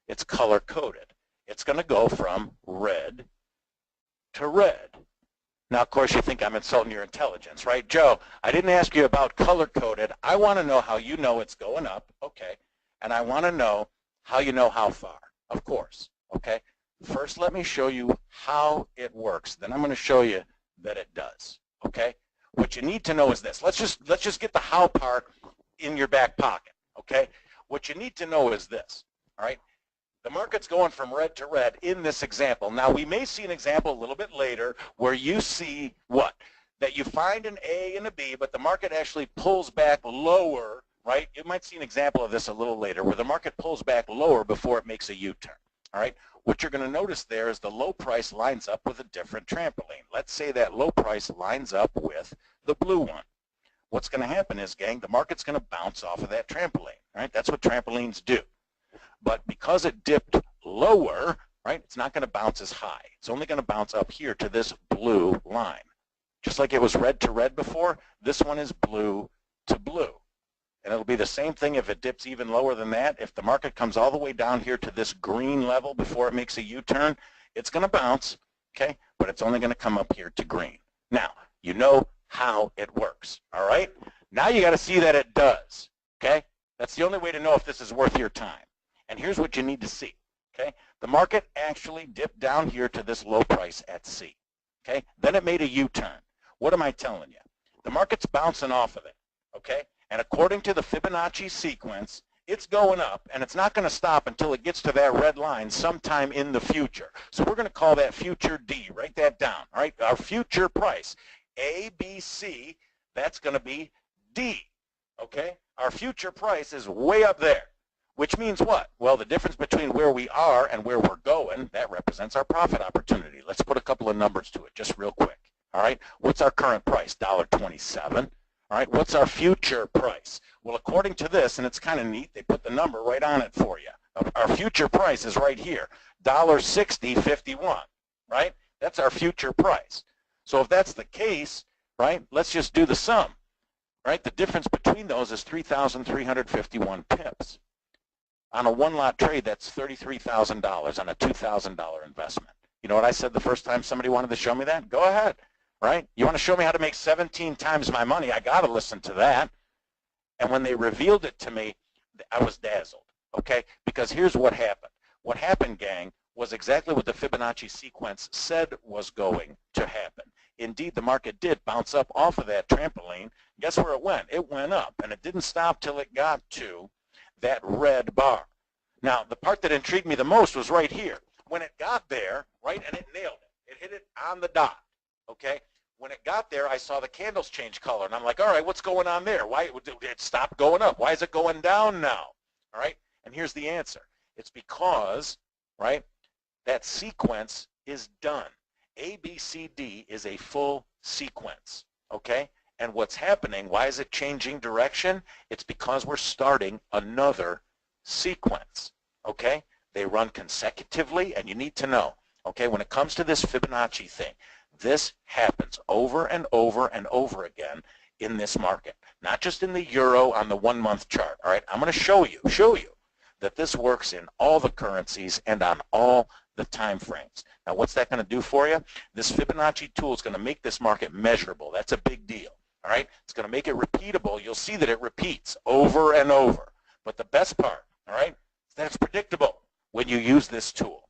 It's color-coded. It's going to go from red to red. Now, of course, you think I'm insulting your intelligence, right? Joe, I didn't ask you about color-coded. I want to know how you know it's going up, okay? And I want to know how you know how far, of course, okay? First, let me show you how it works. Then I'm going to show you that it does, okay? What you need to know is this. Let's just get the how part in your back pocket, okay? What you need to know is this, all right? The market's going from red to red in this example. Now, we may see an example a little bit later where you see what? That you find an A and a B, but the market actually pulls back lower, right? You might see an example of this a little later where the market pulls back lower before it makes a U-turn, all right? What you're going to notice there is the low price lines up with a different trampoline. Let's say that low price lines up with the blue one. What's going to happen is, gang, the market's going to bounce off of that trampoline, right? That's what trampolines do. But because it dipped lower, right, it's not going to bounce as high. It's only going to bounce up here to this blue line. Just like it was red to red before, this one is blue to blue. And it'll be the same thing if it dips even lower than that. If the market comes all the way down here to this green level before it makes a U-turn, it's going to bounce, okay, but it's only going to come up here to green. Now, you know how it works, all right? Now you got to see that it does, okay? That's the only way to know if this is worth your time. And here's what you need to see, okay? The market actually dipped down here to this low price at C, okay? Then it made a U-turn. What am I telling you? The market's bouncing off of it, okay? And according to the Fibonacci sequence, it's going up, and it's not going to stop until it gets to that red line sometime in the future. So we're going to call that future D. Write that down, all right? Our future price, A, B, C, that's going to be D, okay? Our future price is way up there, which means what? Well, the difference between where we are and where we're going, that represents our profit opportunity. Let's put a couple of numbers to it just real quick, all right? What's our current price? $1.27. All right, what's our future price? Well, according to this, and it's kind of neat, they put the number right on it for you. Our future price is right here, $1.60.51, right? That's our future price. So if that's the case, right, let's just do the sum, right? The difference between those is 3,351 pips. On a one-lot trade, that's $33,000 on a $2,000 investment. You know what I said the first time somebody wanted to show me that? Go ahead. Right? You want to show me how to make 17 times my money? I got to listen to that. And when they revealed it to me, I was dazzled, okay? Because here's what happened. What happened, gang, was exactly what the Fibonacci sequence said was going to happen. Indeed, the market did bounce up off of that trampoline. Guess where it went? It went up, and it didn't stop till it got to that red bar. Now, the part that intrigued me the most was right here. When it got there, right, and it nailed it. It hit it on the dot. Okay, when it got there, I saw the candles change color, and I'm like, all right, what's going on there? Why did it stop going up? Why is it going down now? All right, and here's the answer. It's because, right, that sequence is done. A, B, C, D is a full sequence, okay? And what's happening, why is it changing direction? It's because we're starting another sequence, okay? They run consecutively, and you need to know, okay, when it comes to this Fibonacci thing, this happens over and over and over again in this market, not just in the euro on the 1 month chart. All right, I'm going to show you that this works in all the currencies and on all the time frames. Now, what's that going to do for you? This Fibonacci tool is going to make this market measurable. That's a big deal. All right, it's going to make it repeatable. You'll see that it repeats over and over. But the best part, all right, is that it's predictable when you use this tool.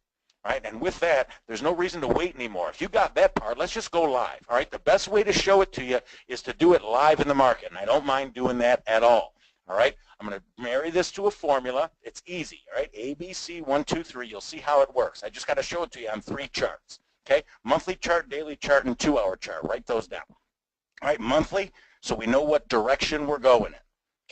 All right, and with that, there's no reason to wait anymore. If you got that part, let's just go live. All right, the best way to show it to you is to do it live in the market, and I don't mind doing that at all. All right, I'm going to marry this to a formula. It's easy. All right, A, B, C, 1, 2, 3. You'll see how it works. I just got to show it to you on 3 charts. Okay, monthly chart, daily chart, and 2-hour chart. Write those down. All right, monthly, so we know what direction we're going in.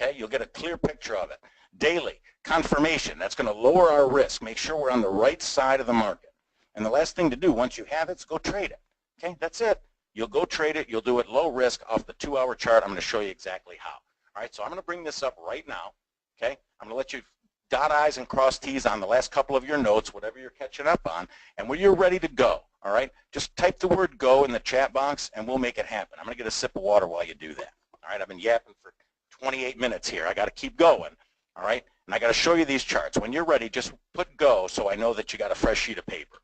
Okay, you'll get a clear picture of it. Daily, confirmation. That's going to lower our risk. Make sure we're on the right side of the market. And the last thing to do once you have it is go trade it. Okay, that's it. You'll go trade it. You'll do it low risk off the 2-hour chart. I'm going to show you exactly how. All right, so I'm going to bring this up right now. Okay, I'm going to let you dot I's and cross T's on the last couple of your notes, whatever you're catching up on, and when you're ready to go, all right, just type the word go in the chat box and we'll make it happen. I'm going to get a sip of water while you do that. All right, I've been yapping for 28 minutes here. I got to keep going, all right, and I got to show you these charts. When you're ready, just put go so I know that you got a fresh sheet of paper.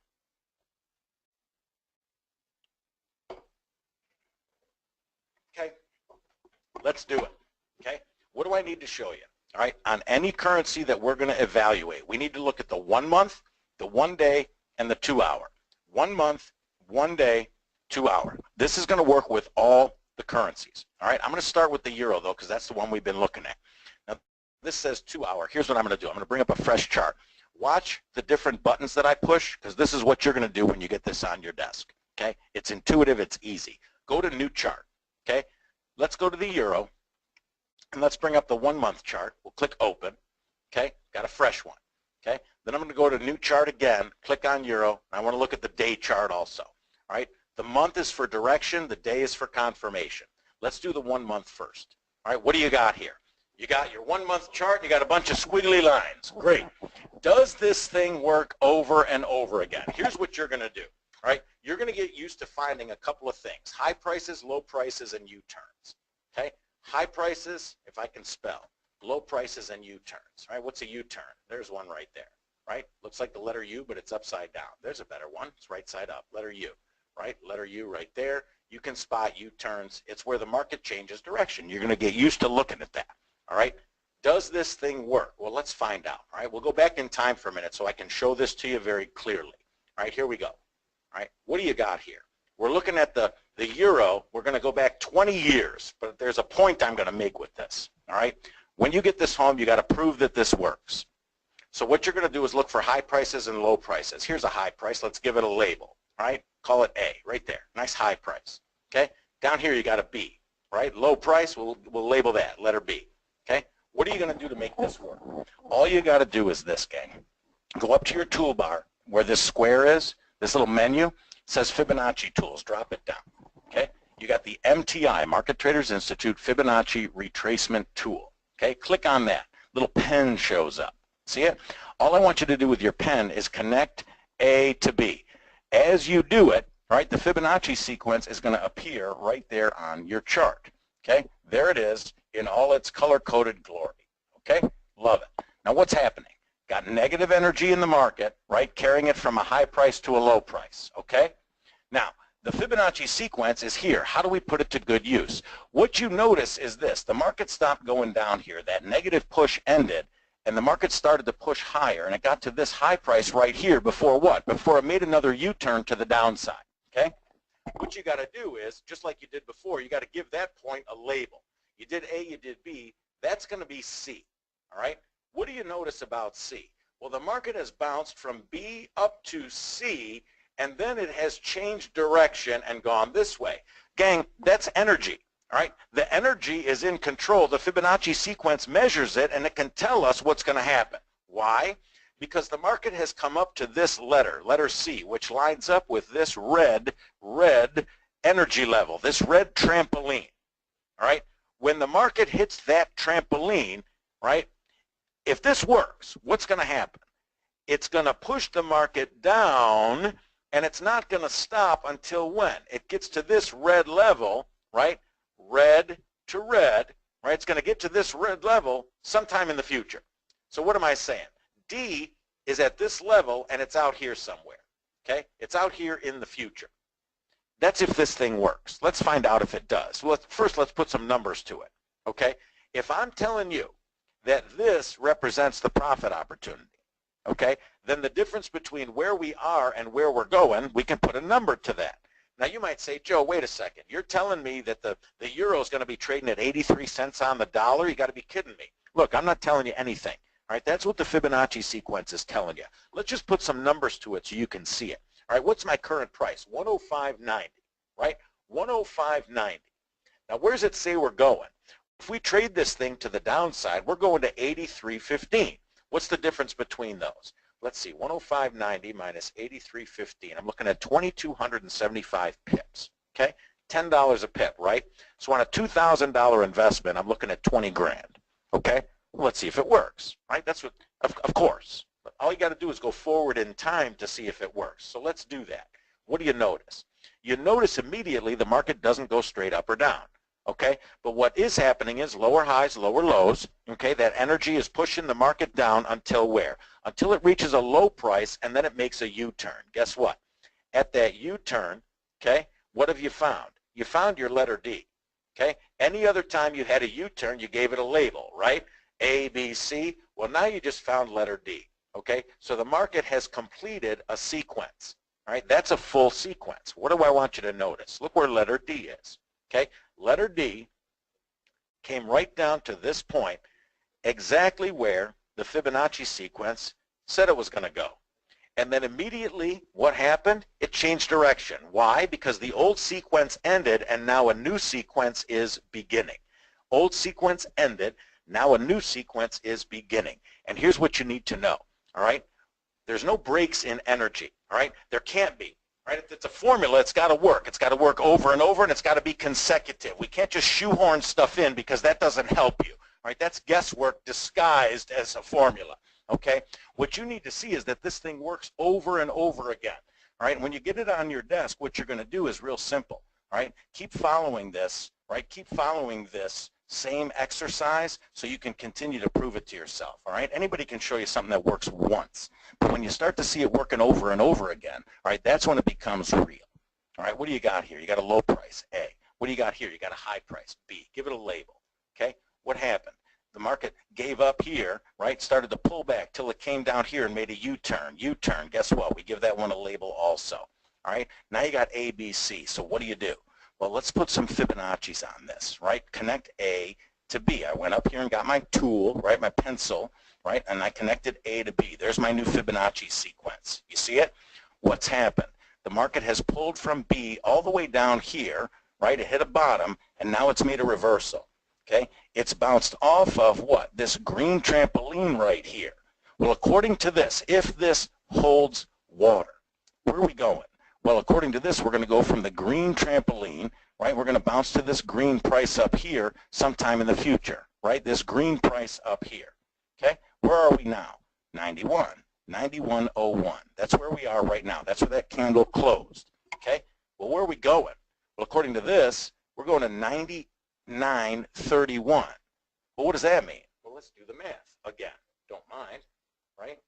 Okay, let's do it. Okay, what do I need to show you? All right, on any currency that we're going to evaluate, we need to look at the 1 month, the 1 day, and the 2 hour. 1 month, 1 day, 2 hour. This is going to work with all the currencies. All right, I'm going to start with the euro though, because that's the one we've been looking at. Now, this says 2 hour. Here's what I'm going to do. I'm going to bring up a fresh chart. Watch the different buttons that I push, because this is what you're going to do when you get this on your desk. Okay, it's intuitive, it's easy. Go to new chart. Okay, let's go to the euro. And let's bring up the 1 month chart. We'll click open. Okay, got a fresh one. Okay, then I'm going to go to new chart again, click on euro, and I want to look at the day chart also. All right, the month is for direction, the day is for confirmation. Let's do the 1 month first. All right, what do you got here? You got your 1 month chart, you got a bunch of squiggly lines. Great. Does this thing work over and over again? Here's what you're going to do. All right, you're going to get used to finding a couple of things: high prices, low prices, and U-turns. Okay. High prices, if I can spell, low prices and U-turns. Right? What's a U-turn? There's one right there. Right? Looks like the letter U, but it's upside down. There's a better one. It's right side up. Letter U. Right? Letter U right there. You can spot U-turns. It's where the market changes direction. You're going to get used to looking at that. All right? Does this thing work? Well, let's find out. All right? We'll go back in time for a minute so I can show this to you very clearly. All right? Here we go. All right? What do you got here? We're looking at the euro. We're going to go back 20 years, but there's a point I'm going to make with this. All right? When you get this home, you got to prove that this works. So what you're going to do is look for high prices and low prices. Here's a high price. Let's give it a label. All right? Call it A right there. Nice high price. Okay? Down here you got a B. Right? Low price, we'll label that, letter B. Okay? What are you going to do to make this work? All you got to do is this, gang. Go up to your toolbar where this square is, this little menu. It says Fibonacci tools. Drop it down. Okay? You got the MTI, Market Traders Institute Fibonacci Retracement Tool. Okay? Click on that. Little pen shows up. See it? All I want you to do with your pen is connect A to B. As you do it, right, the Fibonacci sequence is going to appear right there on your chart. Okay? There it is in all its color-coded glory. Okay? Love it. Now what's happening? Got negative energy in the market, right, carrying it from a high price to a low price, okay? Now, the Fibonacci sequence is here. How do we put it to good use? What you notice is this. The market stopped going down here. That negative push ended, and the market started to push higher, and it got to this high price right here before what? Before it made another U-turn to the downside, okay? What you got to do is, just like you did before, you got to give that point a label. You did A, you did B. That's going to be C, all right? What do you notice about C? Well, the market has bounced from B up to C, and then it has changed direction and gone this way. Gang, that's energy, all right? The energy is in control. The Fibonacci sequence measures it, and it can tell us what's going to happen. Why? Because the market has come up to this letter, letter C, which lines up with this red energy level, this red trampoline, all right? When the market hits that trampoline, right, if this works, what's going to happen? It's going to push the market down, and it's not going to stop until when? It gets to this red level, right? Red to red, right? It's going to get to this red level sometime in the future. So what am I saying? D is at this level, and it's out here somewhere, okay? It's out here in the future. That's if this thing works. Let's find out if it does. Well, first, let's put some numbers to it, okay? If I'm telling you that this represents the profit opportunity, okay, then the difference between where we are and where we're going, we can put a number to that. Now you might say, Joe, wait a second. You're telling me that the euro is going to be trading at 83 cents on the dollar? You got to be kidding me. Look, I'm not telling you anything. All right, that's what the Fibonacci sequence is telling you. Let's just put some numbers to it so you can see it. All right, what's my current price? 105.90, right? 105.90. Now where does it say we're going? If we trade this thing to the downside, we're going to 83.15. What's the difference between those? Let's see, 105.90 minus 83.15. I'm looking at 2,275 pips, okay? $10 a pip, right? So on a $2,000 investment, I'm looking at 20 grand, okay? Well, let's see if it works, right? That's Of course. But all you got to do is go forward in time to see if it works. So let's do that. What do you notice? You notice immediately the market doesn't go straight up or down. Okay, but what is happening is lower highs, lower lows. Okay, that energy is pushing the market down until where? Until it reaches a low price, and then it makes a U-turn. Guess what? At that U-turn, okay, what have you found? You found your letter D. Okay, any other time you had a U-turn, you gave it a label, right? A, B, C. Well, now you just found letter D. Okay, so the market has completed a sequence. All right, that's a full sequence. What do I want you to notice? Look where letter D is. Okay, letter D came right down to this point, exactly where the Fibonacci sequence said it was going to go. And then immediately, what happened? It changed direction. Why? Because the old sequence ended, and now a new sequence is beginning. Old sequence ended, now a new sequence is beginning. And here's what you need to know, all right? There's no breaks in energy, all right? There can't be. Right? If it's a formula, it's got to work. It's got to work over and over, and it's got to be consecutive. We can't just shoehorn stuff in because that doesn't help you. Right? That's guesswork disguised as a formula. Okay? What you need to see is that this thing works over and over again. All right? When you get it on your desk, what you're going to do is real simple. All right? Keep following this. Right? Keep following this same exercise so you can continue to prove it to yourself. All right? Anybody can show you something that works once. But when you start to see it working over and over again, all right, that's when it becomes real. All right, what do you got here? You got a low price, A. What do you got here? You got a high price, B. Give it a label, okay? What happened? The market gave up here, right, started to pull back till it came down here and made a U-turn. U-turn, guess what? We give that one a label also. All right, now you got A, B, C. So what do? Well, let's put some Fibonacci's on this, right? Connect A to B. I went up here and got my tool, right, my pencil, right, and I connected A to B. There's my new Fibonacci sequence. You see it? What's happened? The market has pulled from B all the way down here, right? It hit a bottom, and now it's made a reversal, okay? It's bounced off of what? This green trampoline right here. Well, according to this, if this holds water, where are we going? Well, according to this, we're going to go from the green trampoline, right? We're going to bounce to this green price up here sometime in the future, right? This green price up here, okay? Where are we now? 91, 91.01. That's where we are right now. That's where that candle closed, okay? Well, where are we going? Well, according to this, we're going to 99.31. Well, what does that mean? Well, let's do the math again. Don't mind, right?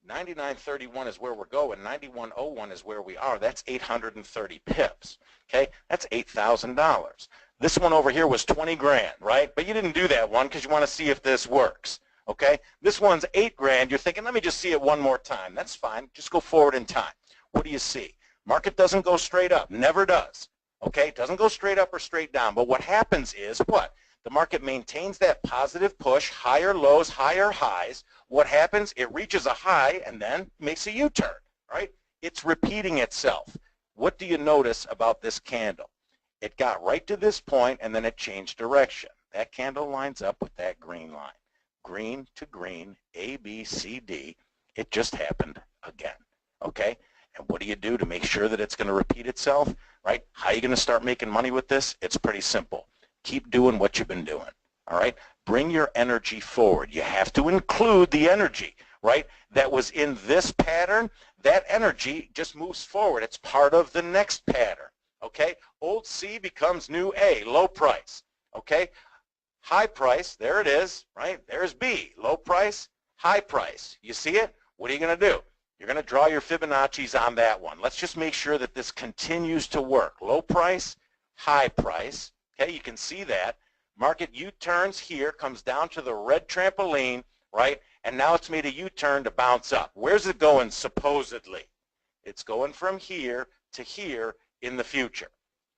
99.31 is where we're going. 91.01 is where we are. That's 830 pips. Okay, that's $8,000. This one over here was 20 grand, right? But you didn't do that one because you want to see if this works. Okay, this one's 8 grand. You're thinking, let me just see it one more time. That's fine. Just go forward in time. What do you see? Market doesn't go straight up. Never does. Okay, it doesn't go straight up or straight down. But what happens is what? The market maintains that positive push, higher lows, higher highs. What happens? It reaches a high and then makes a U-turn, right? It's repeating itself. What do you notice about this candle? It got right to this point and then it changed direction. That candle lines up with that green line. Green to green, A, B, C, D. It just happened again, okay? And what do you do to make sure that it's going to repeat itself, right? How are you going to start making money with this? It's pretty simple. Keep doing what you've been doing, all right? Bring your energy forward. You have to include the energy, right, that was in this pattern. That energy just moves forward. It's part of the next pattern, okay? Old C becomes new A, low price, okay? High price, there it is, right? There's B, low price, high price. You see it? What are you going to do? You're going to draw your Fibonacci's on that one. Let's just make sure that this continues to work. Low price, high price. Okay, you can see that. Market U-turns here, comes down to the red trampoline, right? And now it's made a U-turn to bounce up. Where's it going supposedly? It's going from here to here in the future,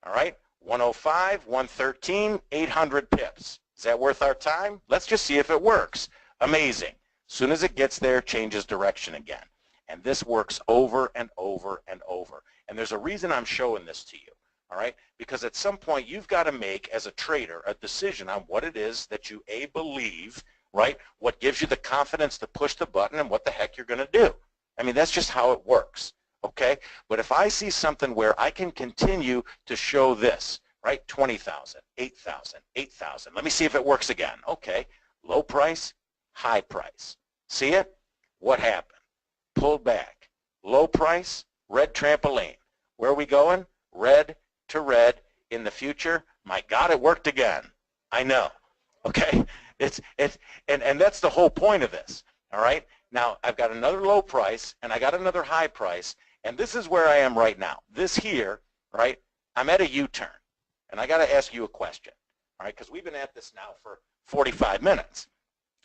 all right? 105, 113, 800 pips. Is that worth our time? Let's just see if it works. Amazing. As soon as it gets there, changes direction again. And this works over and over and over. And there's a reason I'm showing this to you. All right, because at some point you've got to make, as a trader, a decision on what it is that you believe, right? What gives you the confidence to push the button and what the heck you're going to do. I mean, that's just how it works, okay? But if I see something where I can continue to show this, right? 20,000, 8,000, 8,000. Let me see if it works again. Okay, low price, high price. See it? What happened? Pulled back. Low price, red trampoline. Where are we going? Red to red in the future. My God, it worked again. I know. Okay? And that's the whole point of this. All right? Now, I've got another low price, and I got another high price, and this is where I am right now. This here, right, I'm at a U-turn, and I got to ask you a question, all right, because we've been at this now for 45 minutes.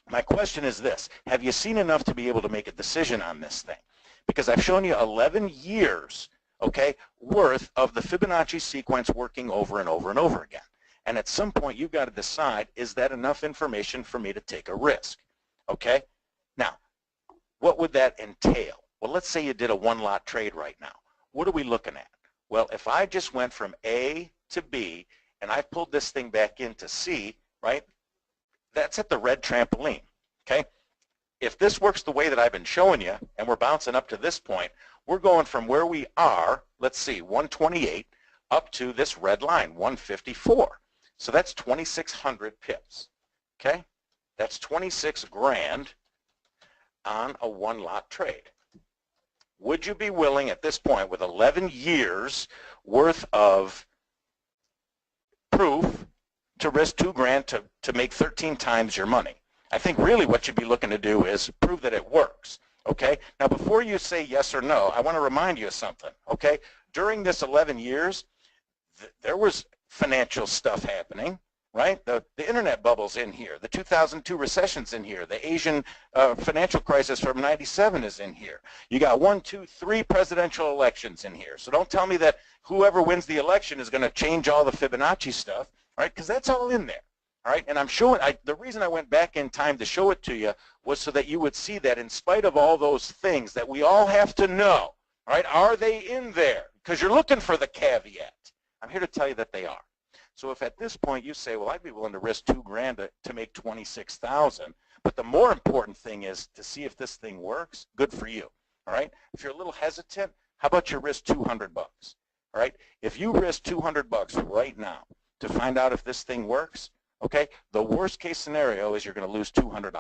My question is this: have you seen enough to be able to make a decision on this thing? Because I've shown you 11 years, okay, worth of the Fibonacci sequence working over and over and over again. And at some point, you've got to decide, is that enough information for me to take a risk, okay? Now, what would that entail? Well, let's say you did a one-lot trade right now. What are we looking at? Well, if I just went from A to B, and I pulled this thing back into C, right, that's at the red trampoline, okay? If this works the way that I've been showing you, and we're bouncing up to this point, we're going from where we are, let's see, 128, up to this red line, 154. So that's 2,600 pips, okay? That's 26 grand on a one-lot trade. Would you be willing at this point, with 11 years worth of proof, to risk 2 grand to make 13 times your money? I think really what you'd be looking to do is prove that it works, okay? Now, before you say yes or no, I want to remind you of something, okay? During this 11 years, there was financial stuff happening, right? The internet bubble's in here. The 2002 recession's in here. The Asian financial crisis from '97 is in here. You got 1, 2, 3 presidential elections in here. So don't tell me that whoever wins the election is going to change all the Fibonacci stuff, right? Because that's all in there, all right? And I'm showing, the reason I went back in time to show it to you was so that you would see that in spite of all those things that we all have to know, all right, are they in there? Because you're looking for the caveat. I'm here to tell you that they are. So if at this point you say, well, I'd be willing to risk 2 grand to make 26,000, but the more important thing is to see if this thing works, good for you, all right? If you're a little hesitant, how about you risk 200 bucks, all right? If you risk 200 bucks right now to find out if this thing works, okay, the worst case scenario is you're going to lose $200,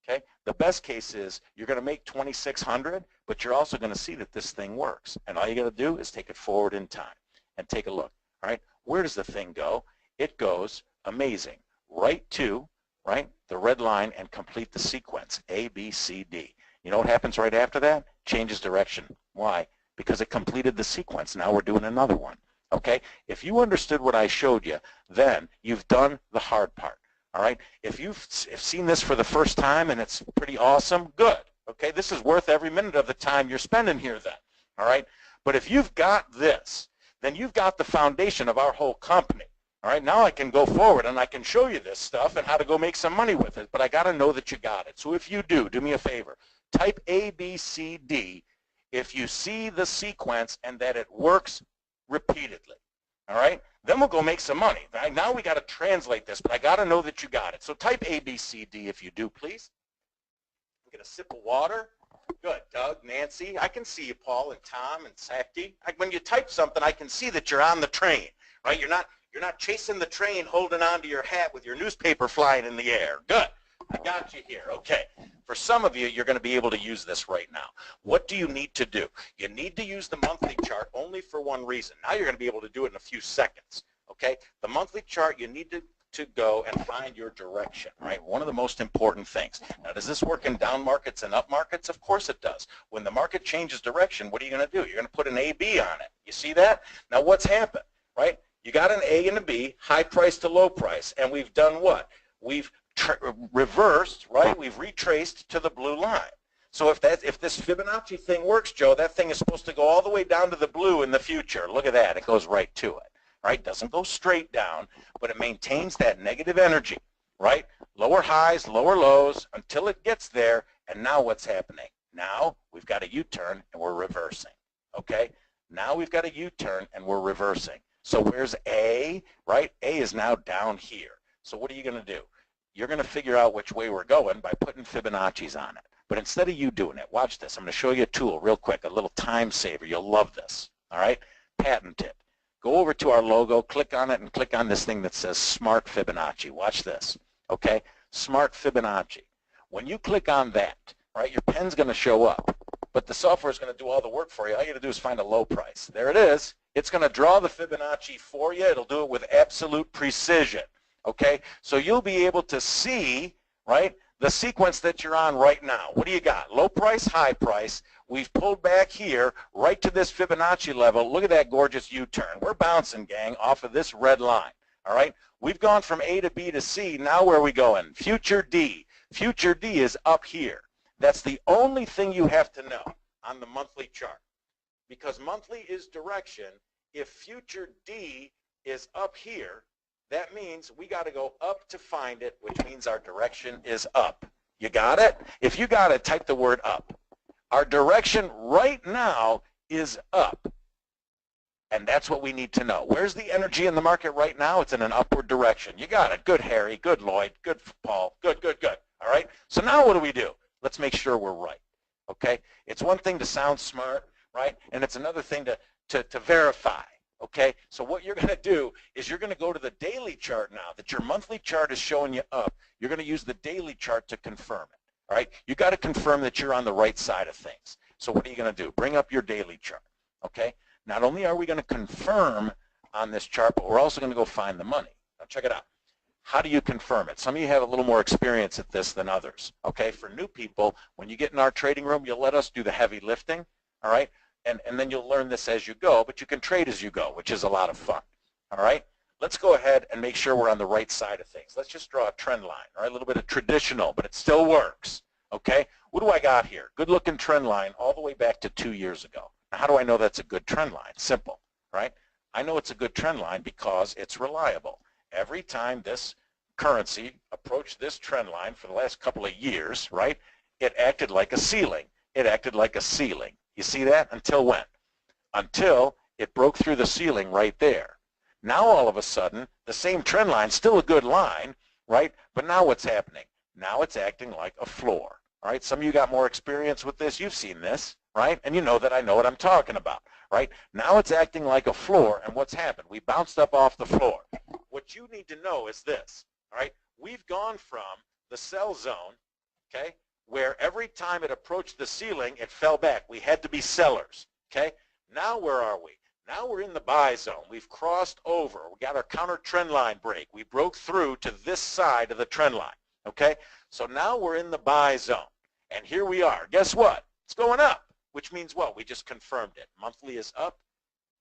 okay? The best case is you're going to make 2,600, but you're also going to see that this thing works. And all you got to do is take it forward in time and take a look, all right? Where does the thing go? It goes, amazing, right to, right, the red line and complete the sequence, A, B, C, D. You know what happens right after that? Changes direction. Why? Because it completed the sequence. Now we're doing another one, okay? If you understood what I showed you, then you've done the hard part, all right? If you've seen this for the first time and it's pretty awesome, good, okay? This is worth every minute of the time you're spending here then, all right? But if you've got this, then you've got the foundation of our whole company. All right, now I can go forward and I can show you this stuff and how to go make some money with it, but I got to know that you got it. So if you do me a favor, type A, B, C, D if you see the sequence and that it works repeatedly. All right, then we'll go make some money. Right? Now we got to translate this, but I got to know that you got it. So type A, B, C, D if you do, please. Get a sip of water. Good, Doug, Nancy, I can see you, Paul and Tom and Sakti. When you type something, I can see that you're on the train, right? You're not chasing the train holding onto your hat with your newspaper flying in the air. Good, I got you here. Okay, for some of you, you're going to be able to use this right now. What do you need to do? You need to use the monthly chart only for one reason. Now you're going to be able to do it in a few seconds, okay? The monthly chart, you need to go and find your direction, right? One of the most important things. Now, does this work in down markets and up markets? Of course it does. When the market changes direction, what are you going to do? You're going to put an AB on it. You see that? Now, what's happened, right? You got an A and a B, high price to low price, and we've done what? We've reversed, right? We've retraced to the blue line. So if this Fibonacci thing works, Joe, that thing is supposed to go all the way down to the blue in the future. Look at that. It goes right to it. Right? Doesn't go straight down, but it maintains that negative energy, right? Lower highs, lower lows until it gets there, and now what's happening? Now we've got a U-turn and we're reversing, okay? Now we've got a U-turn and we're reversing. So where's A, right? A is now down here. So what are you going to do? You're going to figure out which way we're going by putting Fibonacci's on it. But instead of you doing it, watch this. I'm going to show you a tool real quick, a little time saver. You'll love this, all right? Patent it. Go over to our logo, click on it, and click on this thing that says Smart Fibonacci. Watch this, okay? Smart Fibonacci. When you click on that, right, your pen's going to show up, but the software is going to do all the work for you. All you got to do is find a low price. There it is. It's going to draw the Fibonacci for you. It'll do it with absolute precision, okay? So you'll be able to see, right, the sequence that you're on right now. What do you got? Low price, high price. We've pulled back here right to this Fibonacci level. Look at that gorgeous U-turn. We're bouncing, gang, off of this red line, all right? We've gone from A to B to C. Now where are we going? Future D. Future D is up here. That's the only thing you have to know on the monthly chart, because monthly is direction. If future D is up here, that means we got to go up to find it, which means our direction is up. You got it? If you got it, type the word up. Our direction right now is up. And that's what we need to know. Where's the energy in the market right now? It's in an upward direction. You got it. Good, Harry. Good, Lloyd. Good, Paul. Good, good, good. All right? So now what do? Let's make sure we're right. Okay? It's one thing to sound smart, right? And it's another thing to verify. Okay? So what you're going to do is you're going to go to the daily chart now that your monthly chart is showing you up. You're going to use the daily chart to confirm it. All right? You got to confirm that you're on the right side of things. So what are you going to do? Bring up your daily chart. Okay? Not only are we going to confirm on this chart, but we're also going to go find the money. Now check it out. How do you confirm it? Some of you have a little more experience at this than others. Okay? For new people, when you get in our trading room, you'll let us do the heavy lifting. All right? And then you'll learn this as you go, but you can trade as you go, which is a lot of fun. All right? Let's go ahead and make sure we're on the right side of things. Let's just draw a trend line. All right? A little bit of traditional, but it still works. Okay? What do I got here? Good looking trend line all the way back to 2 years ago. Now, how do I know that's a good trend line? Simple, right? I know it's a good trend line because it's reliable. Every time this currency approached this trend line for the last couple of years, right, it acted like a ceiling. It acted like a ceiling. You see that? Until when? Until it broke through the ceiling right there. Now all of a sudden, the same trend line, still a good line, right? But now what's happening? Now it's acting like a floor. All right? Some of you got more experience with this. You've seen this, right? And you know that I know what I'm talking about, right? Now it's acting like a floor, and what's happened? We bounced up off the floor. What you need to know is this, all right? We've gone from the sell zone, okay, where every time it approached the ceiling, it fell back. We had to be sellers, okay? Now where are we? Now we're in the buy zone. We've crossed over. We got our counter trend line break. We broke through to this side of the trend line, okay? So now we're in the buy zone, and here we are. Guess what? It's going up, which means what? We just confirmed it. Monthly is up,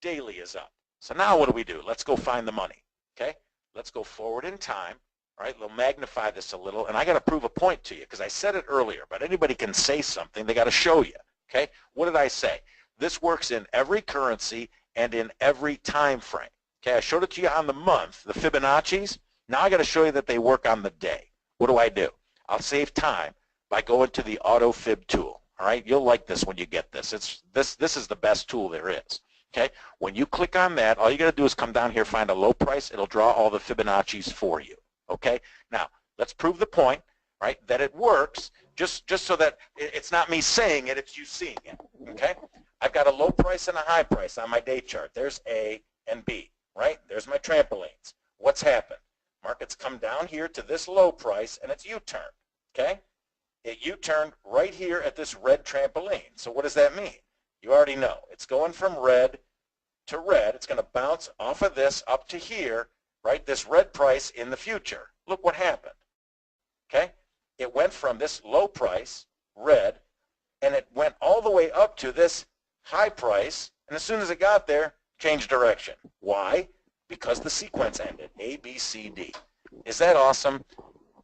daily is up. So now what do? Let's go find the money, okay? Let's go forward in time, all right? We'll magnify this a little, and I got to prove a point to you because I said it earlier, but anybody can say something. They got to show you, okay? What did I say? This works in every currency and in every time frame. Okay, I showed it to you on the month, the Fibonacci's. Now I got to show you that they work on the day. What do? I'll save time by going to the Auto Fib tool. All right, you'll like this when you get this. This is the best tool there is. Okay, when you click on that, all you got to do is come down here, find a low price. It'll draw all the Fibonacci's for you. Okay, now let's prove the point, right? That it works. Just so that it's not me saying it, it's you seeing it. Okay. I've got a low price and a high price on my day chart. There's A and B, right? There's my trampolines. What's happened? Market's come down here to this low price, and it's U-turned, okay? It U-turned right here at this red trampoline. So what does that mean? You already know. It's going from red to red. It's going to bounce off of this up to here, right? This red price in the future. Look what happened, okay? It went from this low price, red, and it went all the way up to this high price, and as soon as it got there, changed direction. Why? Because the sequence ended, A, B, C, D. Is that awesome?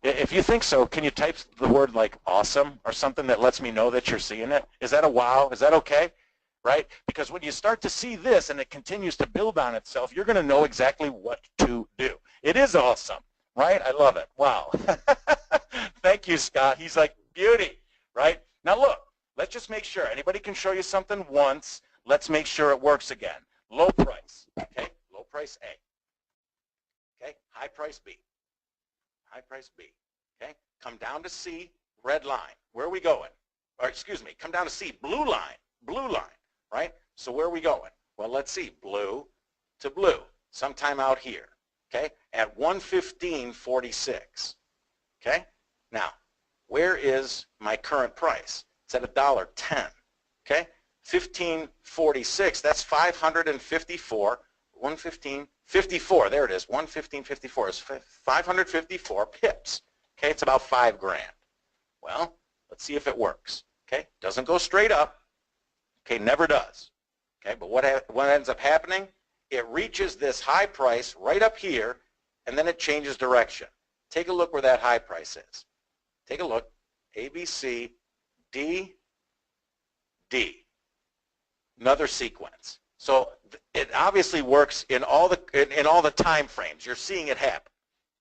If you think so, can you type the word like awesome or something that lets me know that you're seeing it? Is that a wow? Is that okay? Right? Because when you start to see this and it continues to build on itself, you're going to know exactly what to do. It is awesome, right? I love it. Wow. Thank you, Scott. He's like, beauty, right? Now look. Let's just make sure. Anybody can show you something once. Let's make sure it works again. Low price, okay? Low price A, okay? High price B, high price B, okay? Come down to C, red line. Where are we going? Or excuse me, come down to C, blue line, right? So where are we going? Well, let's see, blue to blue, sometime out here, okay? At 115.46, okay? Now, where is my current price? It's at $1.10, okay? 1546, that's 554, 115.54, there it is, 115.54 is 554 pips, okay? It's about $5 grand. Well, let's see if it works, okay? Doesn't go straight up, okay, never does, okay? But what ends up happening? It reaches this high price right up here, and then it changes direction. Take a look where that high price is. Take a look, A, B, C, D, D. Another sequence. So it obviously works in all the time frames. You're seeing it happen,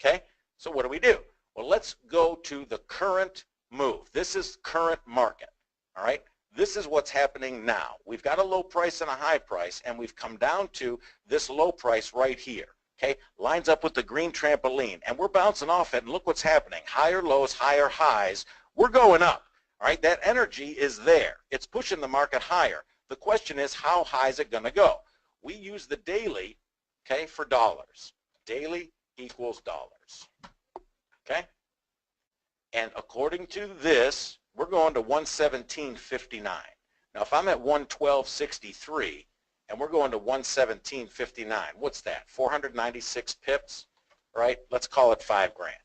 okay? So what do? Well, let's go to the current move. This is current market, all right? This is what's happening now. We've got a low price and a high price, and we've come down to this low price right here, okay? Lines up with the green trampoline, and we're bouncing off it, and look what's happening. Higher lows, higher highs. We're going up, all right? That energy is there. It's pushing the market higher. The question is, how high is it going to go? We use the daily, okay, for dollars. Daily equals dollars, okay? And according to this, we're going to 117.59. Now, if I'm at 112.63 and we're going to 117.59, what's that? 496 pips, right? Let's call it $5 grand,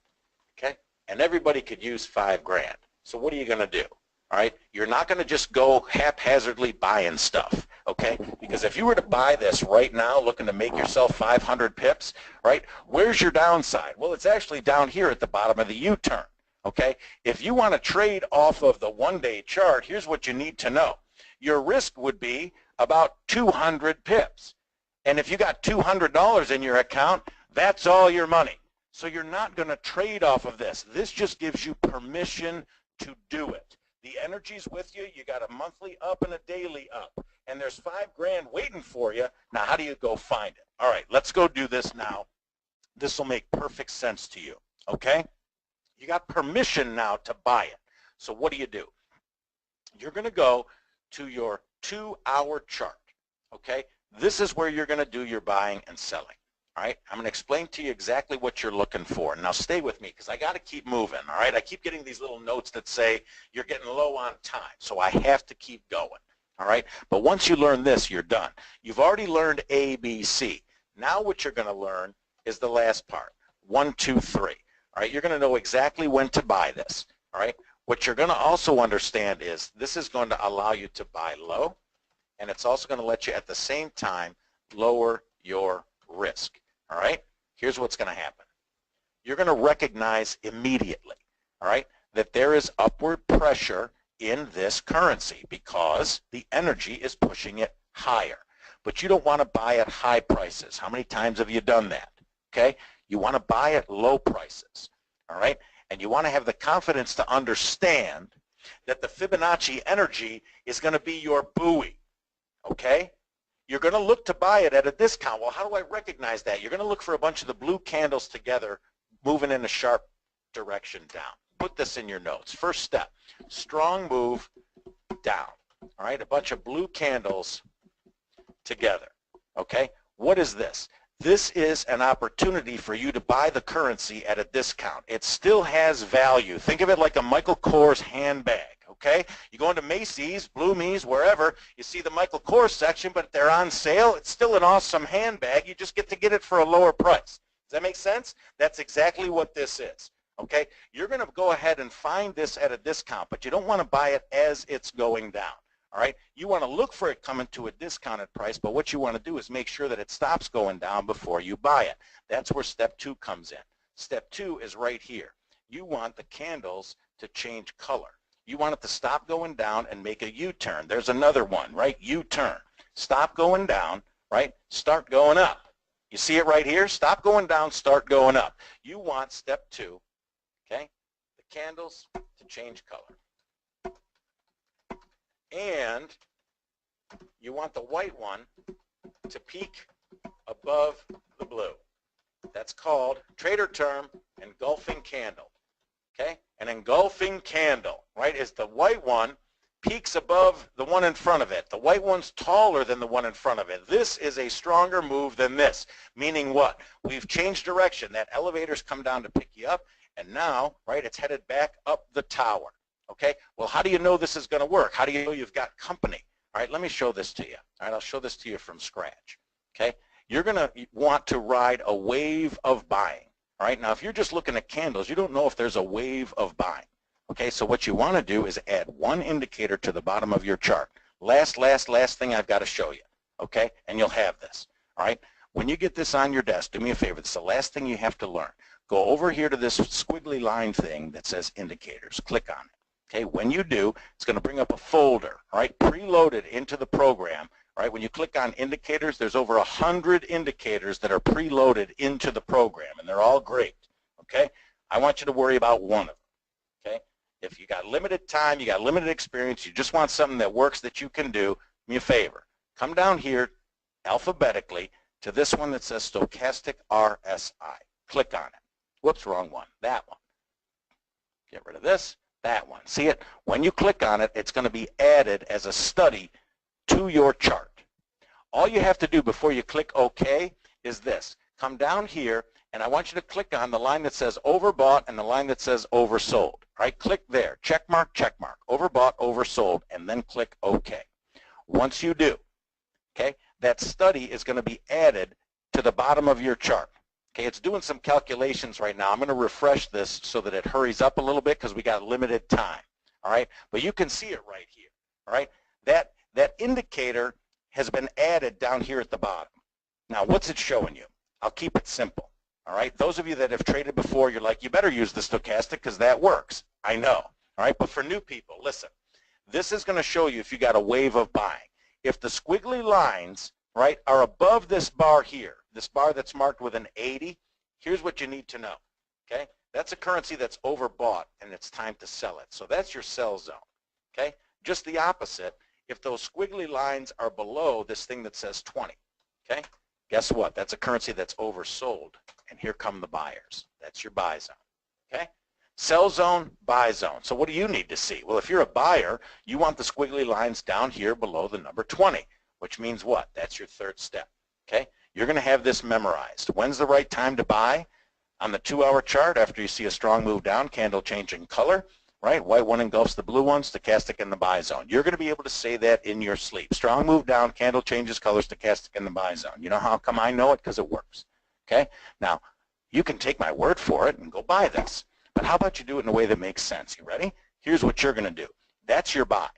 okay? And everybody could use $5 grand. So what are you going to do? All right, you're not going to just go haphazardly buying stuff, okay? Because if you were to buy this right now, looking to make yourself 500 pips, right, where's your downside? Well, it's actually down here at the bottom of the U-turn, okay? If you want to trade off of the one-day chart, here's what you need to know. Your risk would be about 200 pips. And if you got $200 in your account, that's all your money. So you're not going to trade off of this. This just gives you permission to do it. The energy's with you. You got a monthly up and a daily up. And there's $5 grand waiting for you. Now, how do you go find it? All right, let's go do this now. This will make perfect sense to you, okay? You got permission now to buy it. So what do? You're going to go to your 2-hour chart, okay? This is where you're going to do your buying and selling. All right, I'm going to explain to you exactly what you're looking for. Now stay with me because I got to keep moving, all right? I keep getting these little notes that say you're getting low on time, so I have to keep going, all right? But once you learn this, you're done. You've already learned A, B, C. Now what you're going to learn is the last part, 1, 2, 3. All right, you're going to know exactly when to buy this, all right? What you're going to also understand is this is going to allow you to buy low, and it's also going to let you at the same time lower your risk. All right, here's what's going to happen. You're going to recognize immediately, all right, that there is upward pressure in this currency because the energy is pushing it higher. But you don't want to buy at high prices. How many times have you done that? Okay, you want to buy at low prices, all right, and you want to have the confidence to understand that the Fibonacci energy is going to be your buoy, okay? You're going to look to buy it at a discount. Well, how do I recognize that? You're going to look for a bunch of the blue candles together moving in a sharp direction down. Put this in your notes. First step, strong move down. All right, a bunch of blue candles together. Okay, what is this? This is an opportunity for you to buy the currency at a discount. It still has value. Think of it like a Michael Kors handbag. Okay, you go into Macy's, Bloomies, wherever, you see the Michael Kors section, but they're on sale. It's still an awesome handbag. You just get to get it for a lower price. Does that make sense? That's exactly what this is. Okay, you're going to go ahead and find this at a discount, but you don't want to buy it as it's going down. All right, you want to look for it coming to a discounted price, but what you want to do is make sure that it stops going down before you buy it. That's where step 2 comes in. Step 2 is right here. You want the candles to change color. You want it to stop going down and make a U-turn. There's another one, right? U-turn. Stop going down, right? Start going up. You see it right here? Stop going down, start going up. You want step 2, okay? The candles to change color. And you want the white one to peak above the blue. That's called, trader term, engulfing candle. Okay? An engulfing candle, right, is the white one peaks above the one in front of it. The white one's taller than the one in front of it. This is a stronger move than this, meaning what? We've changed direction. That elevator's come down to pick you up, And now, right, it's headed back up the tower. Okay, well, how do you know this is going to work? How do you know you've got company? All right, let me show this to you. All right, I'll show this to you from scratch. Okay, you're going to want to ride a wave of buying. All right, now if you're just looking at candles, you don't know if there's a wave of buying. Okay, so what you want to do is add one indicator to the bottom of your chart. Last thing I've got to show you. Okay, and you'll have this. All right, when you get this on your desk, do me a favor. It's the last thing you have to learn. Go over here to this squiggly line thing that says indicators. Click on it. Okay, when you do, it's going to bring up a folder, all right, preloaded into the program. All right, when you click on indicators, there's over 100 indicators that are preloaded into the program, and they're all great. Okay, I want you to worry about one of them. Okay, if you got limited time, you got limited experience, you just want something that works that you can do, me a favor. Come down here alphabetically to this one that says Stochastic RSI. Click on it. Whoops, wrong one. That one. Get rid of this. That one. See it? When you click on it, it's going to be added as a study to your chart. All you have to do before you click OK is this. Come down here, and I want you to click on the line that says overbought and the line that says oversold. All right, click there. Check mark, overbought, oversold, and then click OK. Once you do, okay, that study is going to be added to the bottom of your chart. Okay, it's doing some calculations right now. I'm going to refresh this so that it hurries up a little bit because we got limited time. All right, but you can see it right here. All right, that indicator has been added down here at the bottom. Now, what's it showing you? I'll keep it simple. All right, those of you that have traded before, you're like, you better use the stochastic because that works. I know. All right, but for new people, listen. This is going to show you if you got a wave of buying. If the squiggly lines, right, are above this bar here, this bar that's marked with an 80, here's what you need to know, okay? That's a currency that's overbought, and it's time to sell it. So that's your sell zone, okay? Just the opposite, if those squiggly lines are below this thing that says 20, okay? Guess what? That's a currency that's oversold, and here come the buyers. That's your buy zone, okay? Sell zone, buy zone. So what do you need to see? Well, if you're a buyer, you want the squiggly lines down here below the number 20, which means what? That's your third step, okay? You're going to have this memorized. When's the right time to buy? On the 2-hour chart, after you see a strong move down, candle changing color, right? White one engulfs the blue one, stochastic in the buy zone. You're going to be able to say that in your sleep. Strong move down, candle changes color, stochastic in the buy zone. You know how come I know it? Because it works, okay? Now, you can take my word for it and go buy this. But how about you do it in a way that makes sense? You ready? Here's what you're going to do. That's your buy,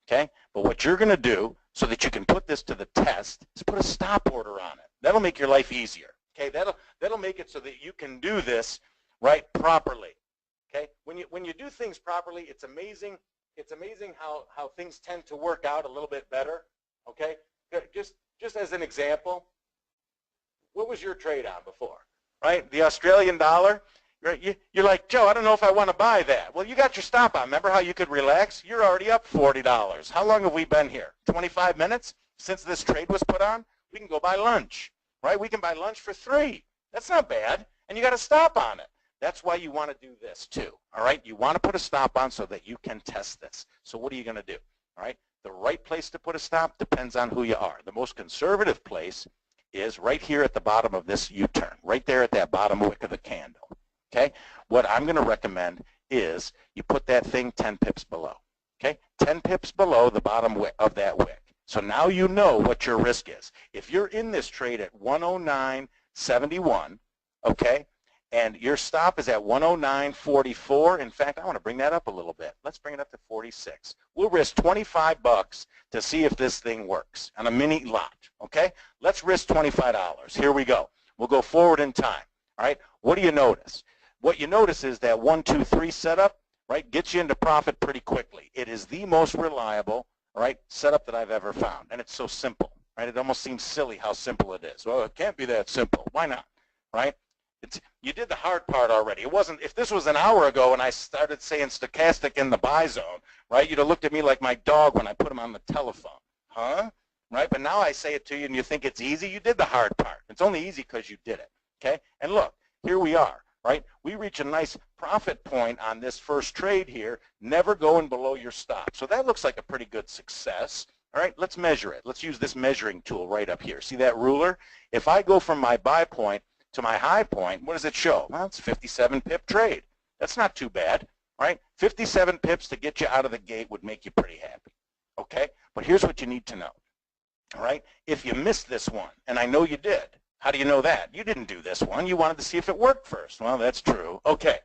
okay? But what you're going to do so that you can put this to the test is put a stop order on it. That'll make your life easier, okay? That'll make it so that you can do this, right, properly, okay? When you do things properly, it's amazing how things tend to work out a little bit better, okay? Just as an example, what was your trade on before, right? The Australian dollar. You're like, Joe, I don't know if I want to buy that. Well, you got your stop on. Remember how you could relax? You're already up $40. How long have we been here? 25 minutes since this trade was put on? We can go buy lunch, right? We can buy lunch for $3. That's not bad, and you got a stop on it. That's why you want to do this too, all right? You want to put a stop on so that you can test this. So what are you going to do, all right? The right place to put a stop depends on who you are. The most conservative place is right here at the bottom of this U-turn, right there at that bottom wick of the candle. Okay, what I'm going to recommend is you put that thing 10 pips below. Okay, 10 pips below the bottom wick of that wick. So now you know what your risk is. If you're in this trade at 109.71, okay, and your stop is at 109.44, in fact, I want to bring that up a little bit. Let's bring it up to 46. We'll risk 25 bucks to see if this thing works on a mini lot. Okay, let's risk $25. Here we go. We'll go forward in time. All right, what do you notice? What you notice is that 1, 2, 3 setup, right, gets you into profit pretty quickly. It is the most reliable, right, setup that I've ever found, and it's so simple, right? It almost seems silly how simple it is. Well, it can't be that simple. Why not, right? You did the hard part already. It wasn't. If this was an hour ago and I started saying stochastic in the buy zone, right, you'd have looked at me like my dog when I put him on the telephone, huh? Right? But now I say it to you and you think it's easy. You did the hard part. It's only easy because you did it. Okay? And look, here we are, right? We reach a nice profit point on this first trade here, never going below your stop. So that looks like a pretty good success. All right, let's measure it. Let's use this measuring tool right up here. See that ruler? If I go from my buy point to my high point, what does it show? Well, it's a 57 pip trade. That's not too bad, right? 57 pips to get you out of the gate would make you pretty happy, okay? But here's what you need to know, all right? If you missed this one, and I know you did, how do you know that? You didn't do this one. You wanted to see if it worked first. Well, that's true. Okay.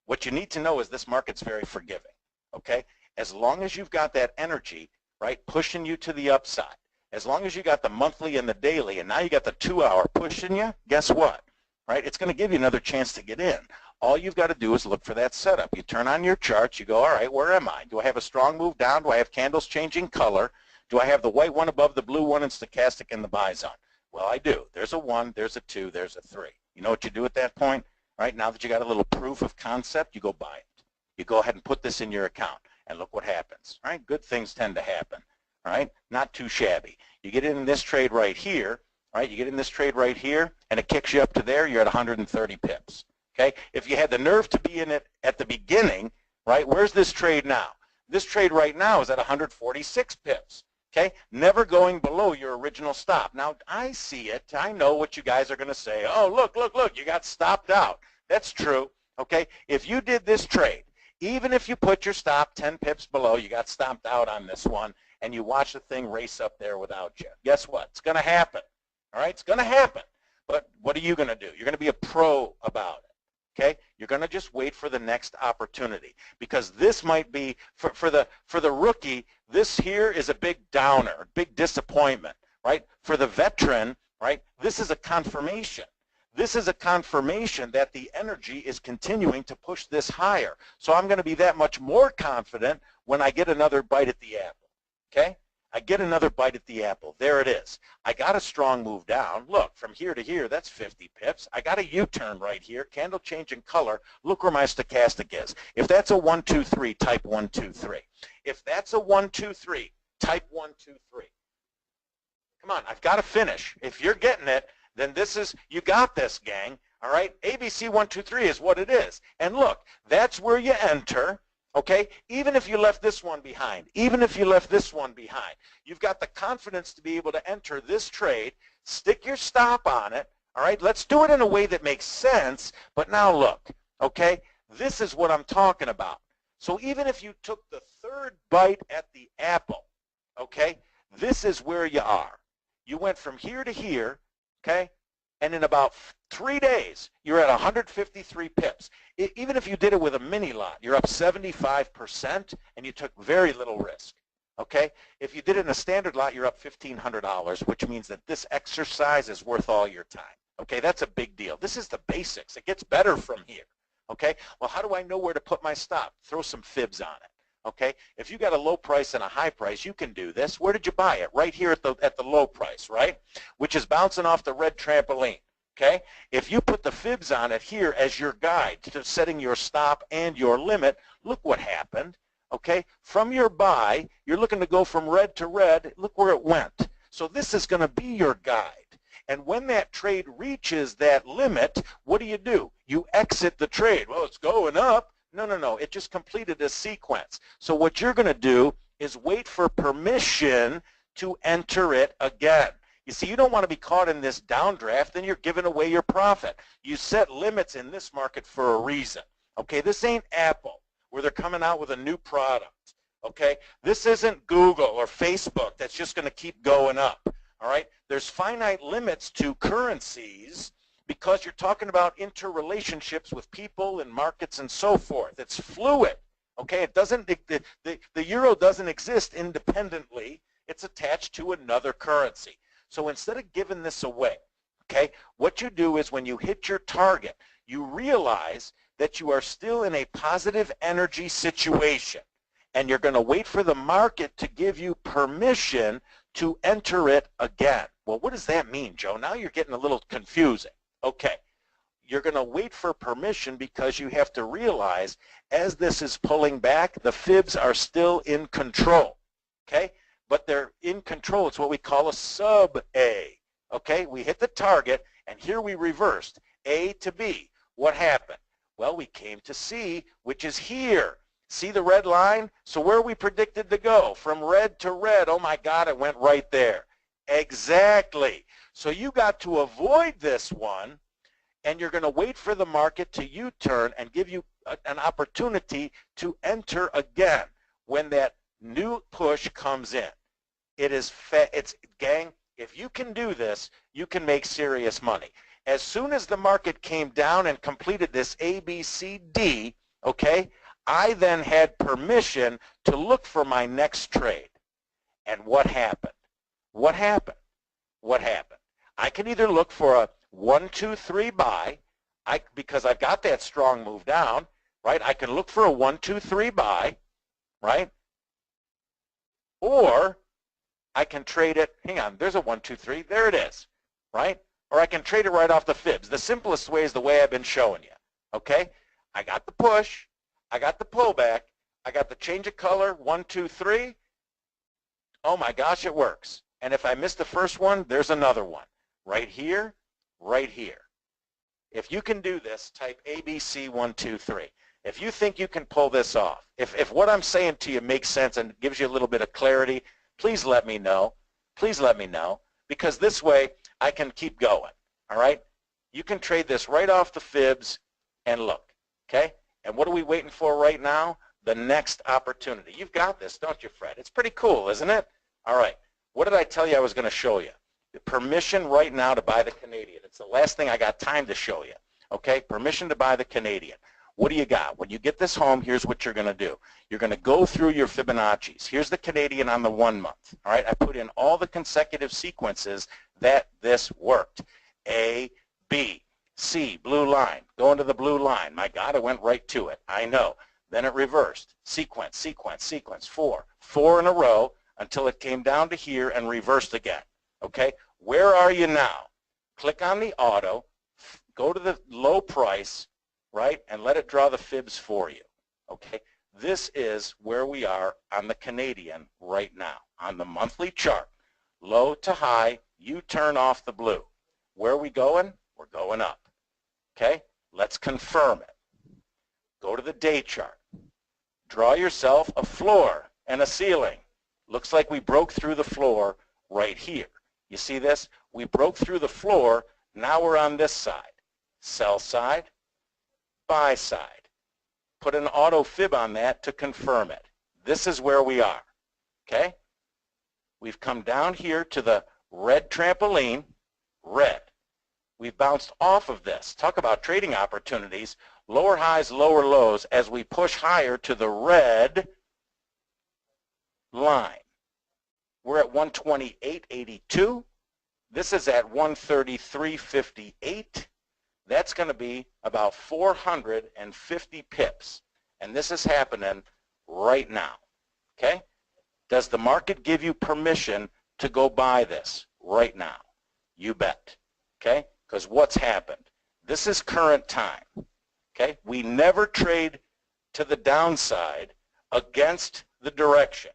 What you need to know is this market's very forgiving, okay? As long as you've got that energy, right, pushing you to the upside, as long as you got the monthly and the daily, and now you got the 2-hour pushing you, guess what, right? It's going to give you another chance to get in. All you've got to do is look for that setup. You turn on your charts, you go, all right, where am I? Do I have a strong move down? Do I have candles changing color? Do I have the white one above the blue one and stochastic in the buy zone? Well, I do. There's a 1, there's a 2, there's a 3. You know what you do at that point? Right, now that you got a little proof of concept, you go buy it. You go ahead and put this in your account, and look what happens. Right, good things tend to happen. Right, not too shabby. You get in this trade right here, right? You get in this trade right here, and it kicks you up to there. You're at 130 pips. Okay, if you had the nerve to be in it at the beginning, right? Where's this trade now? This trade right now is at 146 pips. Okay, never going below your original stop. Now, I see it. I know what you guys are going to say. Oh, look, look, look, you got stopped out. That's true. Okay, if you did this trade, even if you put your stop 10 pips below, you got stopped out on this one, and you watch the thing race up there without you. Guess what? It's going to happen. All right, it's going to happen. But what are you going to do? You're going to be a pro about it. Okay, you're going to just wait for the next opportunity, because this might be for the rookie. This here is a big downer, big disappointment, right? For the veteran, right? This is a confirmation. This is a confirmation that the energy is continuing to push this higher. So I'm going to be that much more confident when I get another bite at the apple. Okay? I get another bite at the apple. There it is. I got a strong move down. Look, from here to here, that's 50 pips. I got a U-turn right here. Candle change in color. Look where my stochastic is. If that's a 1, 2, 3, type 1, 2, 3. If that's a 1, 2, 3, type 1, 2, 3. Come on, I've got to finish. If you're getting it, then this is, you got this, gang. All right? ABC 1, 2, 3 is what it is. And look, that's where you enter. Okay, even if you left this one behind, even if you left this one behind, you've got the confidence to be able to enter this trade, stick your stop on it, all right? Let's do it in a way that makes sense, but now look, okay? This is what I'm talking about. So even if you took the third bite at the apple, okay, this is where you are. You went from here to here, okay, and in about 3 days, you're at 153 pips. Even if you did it with a mini lot, you're up 75%, and you took very little risk, okay? If you did it in a standard lot, you're up $1,500, which means that this exercise is worth all your time, okay? That's a big deal. This is the basics. It gets better from here, okay? Well, how do I know where to put my stop? Throw some fibs on it, okay? If you got a low price and a high price, you can do this. Where did you buy it? Right here at the low price, right? Which is bouncing off the red trampoline. Okay, if you put the fibs on it here as your guide to setting your stop and your limit, look what happened. Okay, from your buy, you're looking to go from red to red. Look where it went. So this is going to be your guide. And when that trade reaches that limit, what do? You exit the trade. Well, it's going up. No, no, no. It just completed a sequence. So what you're going to do is wait for permission to enter it again. You see, you don't want to be caught in this downdraft, then you're giving away your profit. You set limits in this market for a reason. Okay, this ain't Apple, where they're coming out with a new product. Okay, this isn't Google or Facebook that's just going to keep going up. All right, there's finite limits to currencies because you're talking about interrelationships with people and markets and so forth. It's fluid. Okay, it doesn't. The euro doesn't exist independently. It's attached to another currency. So instead of giving this away, okay, what you do is when you hit your target, you realize that you are still in a positive energy situation, and you're going to wait for the market to give you permission to enter it again. Well, what does that mean, Joe? Now you're getting a little confusing. Okay, you're going to wait for permission because you have to realize as this is pulling back, the fibs are still in control, okay? But they're in control. It's what we call a sub-A. Okay, we hit the target, and here we reversed A to B. What happened? Well, we came to C, which is here. See the red line? So where we predicted to go? From red to red. Oh, my God, it went right there. Exactly. So you got to avoid this one, and you're going to wait for the market to U-turn and give you an opportunity to enter again when that new push comes in. It's gang, if you can do this, you can make serious money. As soon as the market came down and completed this ABCD, okay, I then had permission to look for my next trade. And what happened? What happened? What happened? I can either look for a 1, 2, 3 buy, because I've got that strong move down, right? I can look for a 1, 2, 3 buy, right? Or I can trade it, hang on, there's a 1, 2, 3, there it is, right? Or I can trade it right off the fibs. The simplest way is the way I've been showing you, okay? I got the push, I got the pullback, I got the change of color, 1, 2, 3. Oh my gosh, it works. And if I miss the first one, there's another one. Right here, right here. If you can do this, type ABC 1, 2, 3. If you think you can pull this off, if what I'm saying to you makes sense and gives you a little bit of clarity, please let me know. Please let me know, because this way I can keep going, all right? You can trade this right off the fibs and look, okay? And what are we waiting for right now? The next opportunity. You've got this, don't you, Fred? It's pretty cool, isn't it? All right. What did I tell you I was going to show you? The permission right now to buy the Canadian. It's the last thing I got time to show you, okay? Permission to buy the Canadian. What do you got? When you get this home, here's what you're going to do. You're going to go through your Fibonacci's. Here's the Canadian on the 1 month. All right, I put in all the consecutive sequences that this worked. A, B, C, blue line. Go into the blue line. My God, I went right to it. I know. Then it reversed. Sequence, sequence, sequence. 4. 4 in a row until it came down to here and reversed again. Okay, where are you now? Click on the auto. Go to the low price, right, and let it draw the fibs for you, okay? This is where we are on the Canadian right now, on the monthly chart. Low to high, you turn off the blue. Where are we going? We're going up, okay? Let's confirm it. Go to the day chart. Draw yourself a floor and a ceiling. Looks like we broke through the floor right here. You see this? We broke through the floor, now we're on this side. Sell side, buy side. Put an auto fib on that to confirm it. This is where we are, okay? We've come down here to the red trampoline, red. We've bounced off of this. Talk about trading opportunities, lower highs, lower lows, as we push higher to the red line. We're at 128.82. This is at 133.58. That's going to be about 450 pips. And this is happening right now. Okay? Does the market give you permission to go buy this right now? You bet. Okay? Because what's happened? This is current time. Okay? We never trade to the downside against the direction.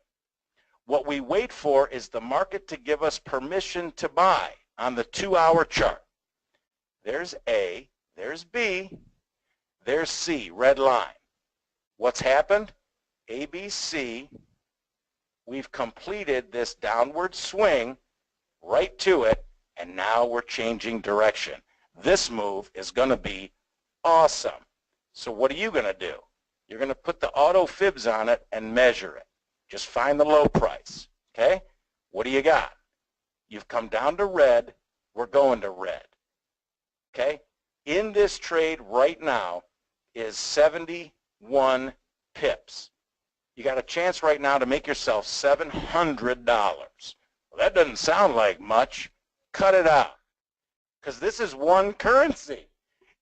What we wait for is the market to give us permission to buy on the 2-hour chart. There's A, there's B, there's C, red line. What's happened? ABC, we've completed this downward swing right to it, and now we're changing direction. This move is going to be awesome. So what are you going to do? You're going to put the auto fibs on it and measure it. Just find the low price, okay? What do you got? You've come down to red. We're going to red, okay? In this trade right now is 71 pips. You got a chance right now to make yourself $700. Well, that doesn't sound like much. Cut it out, because this is one currency.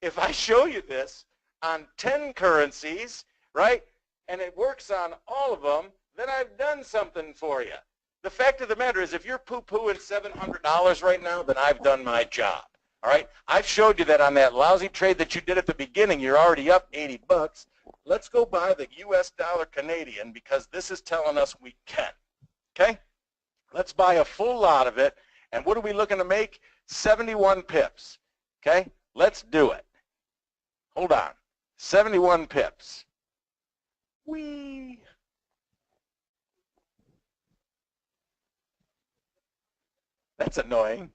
If I show you this on 10 currencies, right, and it works on all of them, then I've done something for you. The fact of the matter is, if you're poo-pooing $700 right now, then I've done my job. All right? I've showed you that on that lousy trade that you did at the beginning, you're already up 80 bucks. Let's go buy the US dollar Canadian, because this is telling us we can. Okay? Let's buy a full lot of it. And what are we looking to make? 71 pips. Okay? Let's do it. Hold on. 71 pips. Whee! That's annoying.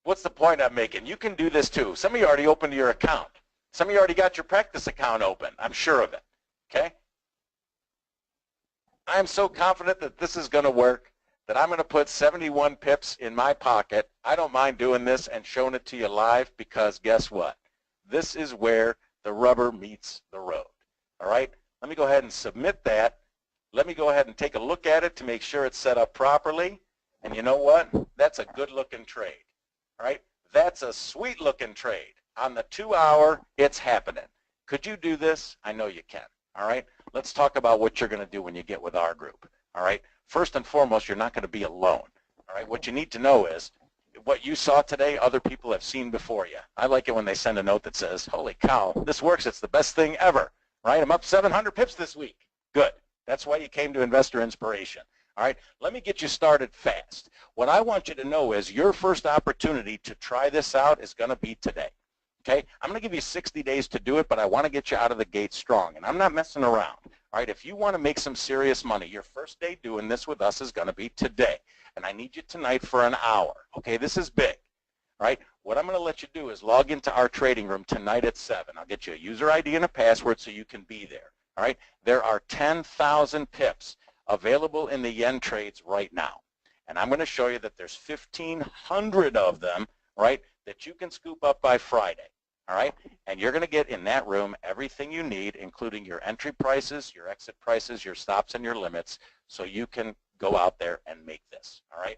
What's the point I'm making? You can do this too. Some of you already opened your account. Some of you already got your practice account open. I'm sure of it, okay? I'm so confident that this is going to work that I'm going to put 71 pips in my pocket. I don't mind doing this and showing it to you live because guess what? This is where the rubber meets the road, all right? Let me go ahead and submit that. Let me go ahead and take a look at it to make sure it's set up properly. And you know what? That's a good-looking trade, all right? That's a sweet-looking trade. On the 2 hour, it's happening. Could you do this? I know you can, all right? Let's talk about what you're going to do when you get with our group, all right? First and foremost, you're not going to be alone, all right? What you need to know is what you saw today, other people have seen before you. I like it when they send a note that says, holy cow, this works. It's the best thing ever, right? I'm up 700 pips this week. Good. That's why you came to Investor Inspiration. All right, let me get you started fast. What I want you to know is your first opportunity to try this out is going to be today. Okay, I'm going to give you 60 days to do it, but I want to get you out of the gate strong, and I'm not messing around. All right, if you want to make some serious money, your first day doing this with us is going to be today, and I need you tonight for an hour. Okay, this is big. All right, what I'm going to let you do is log into our trading room tonight at 7. I'll get you a user ID and a password so you can be there. All right, there are 10,000 pips available in the yen trades right now, and I'm going to show you that there's 1,500 of them, right, that you can scoop up by Friday. All right, and you're going to get in that room everything you need, including your entry prices, your exit prices, your stops, and your limits, so you can go out there and make this. All right,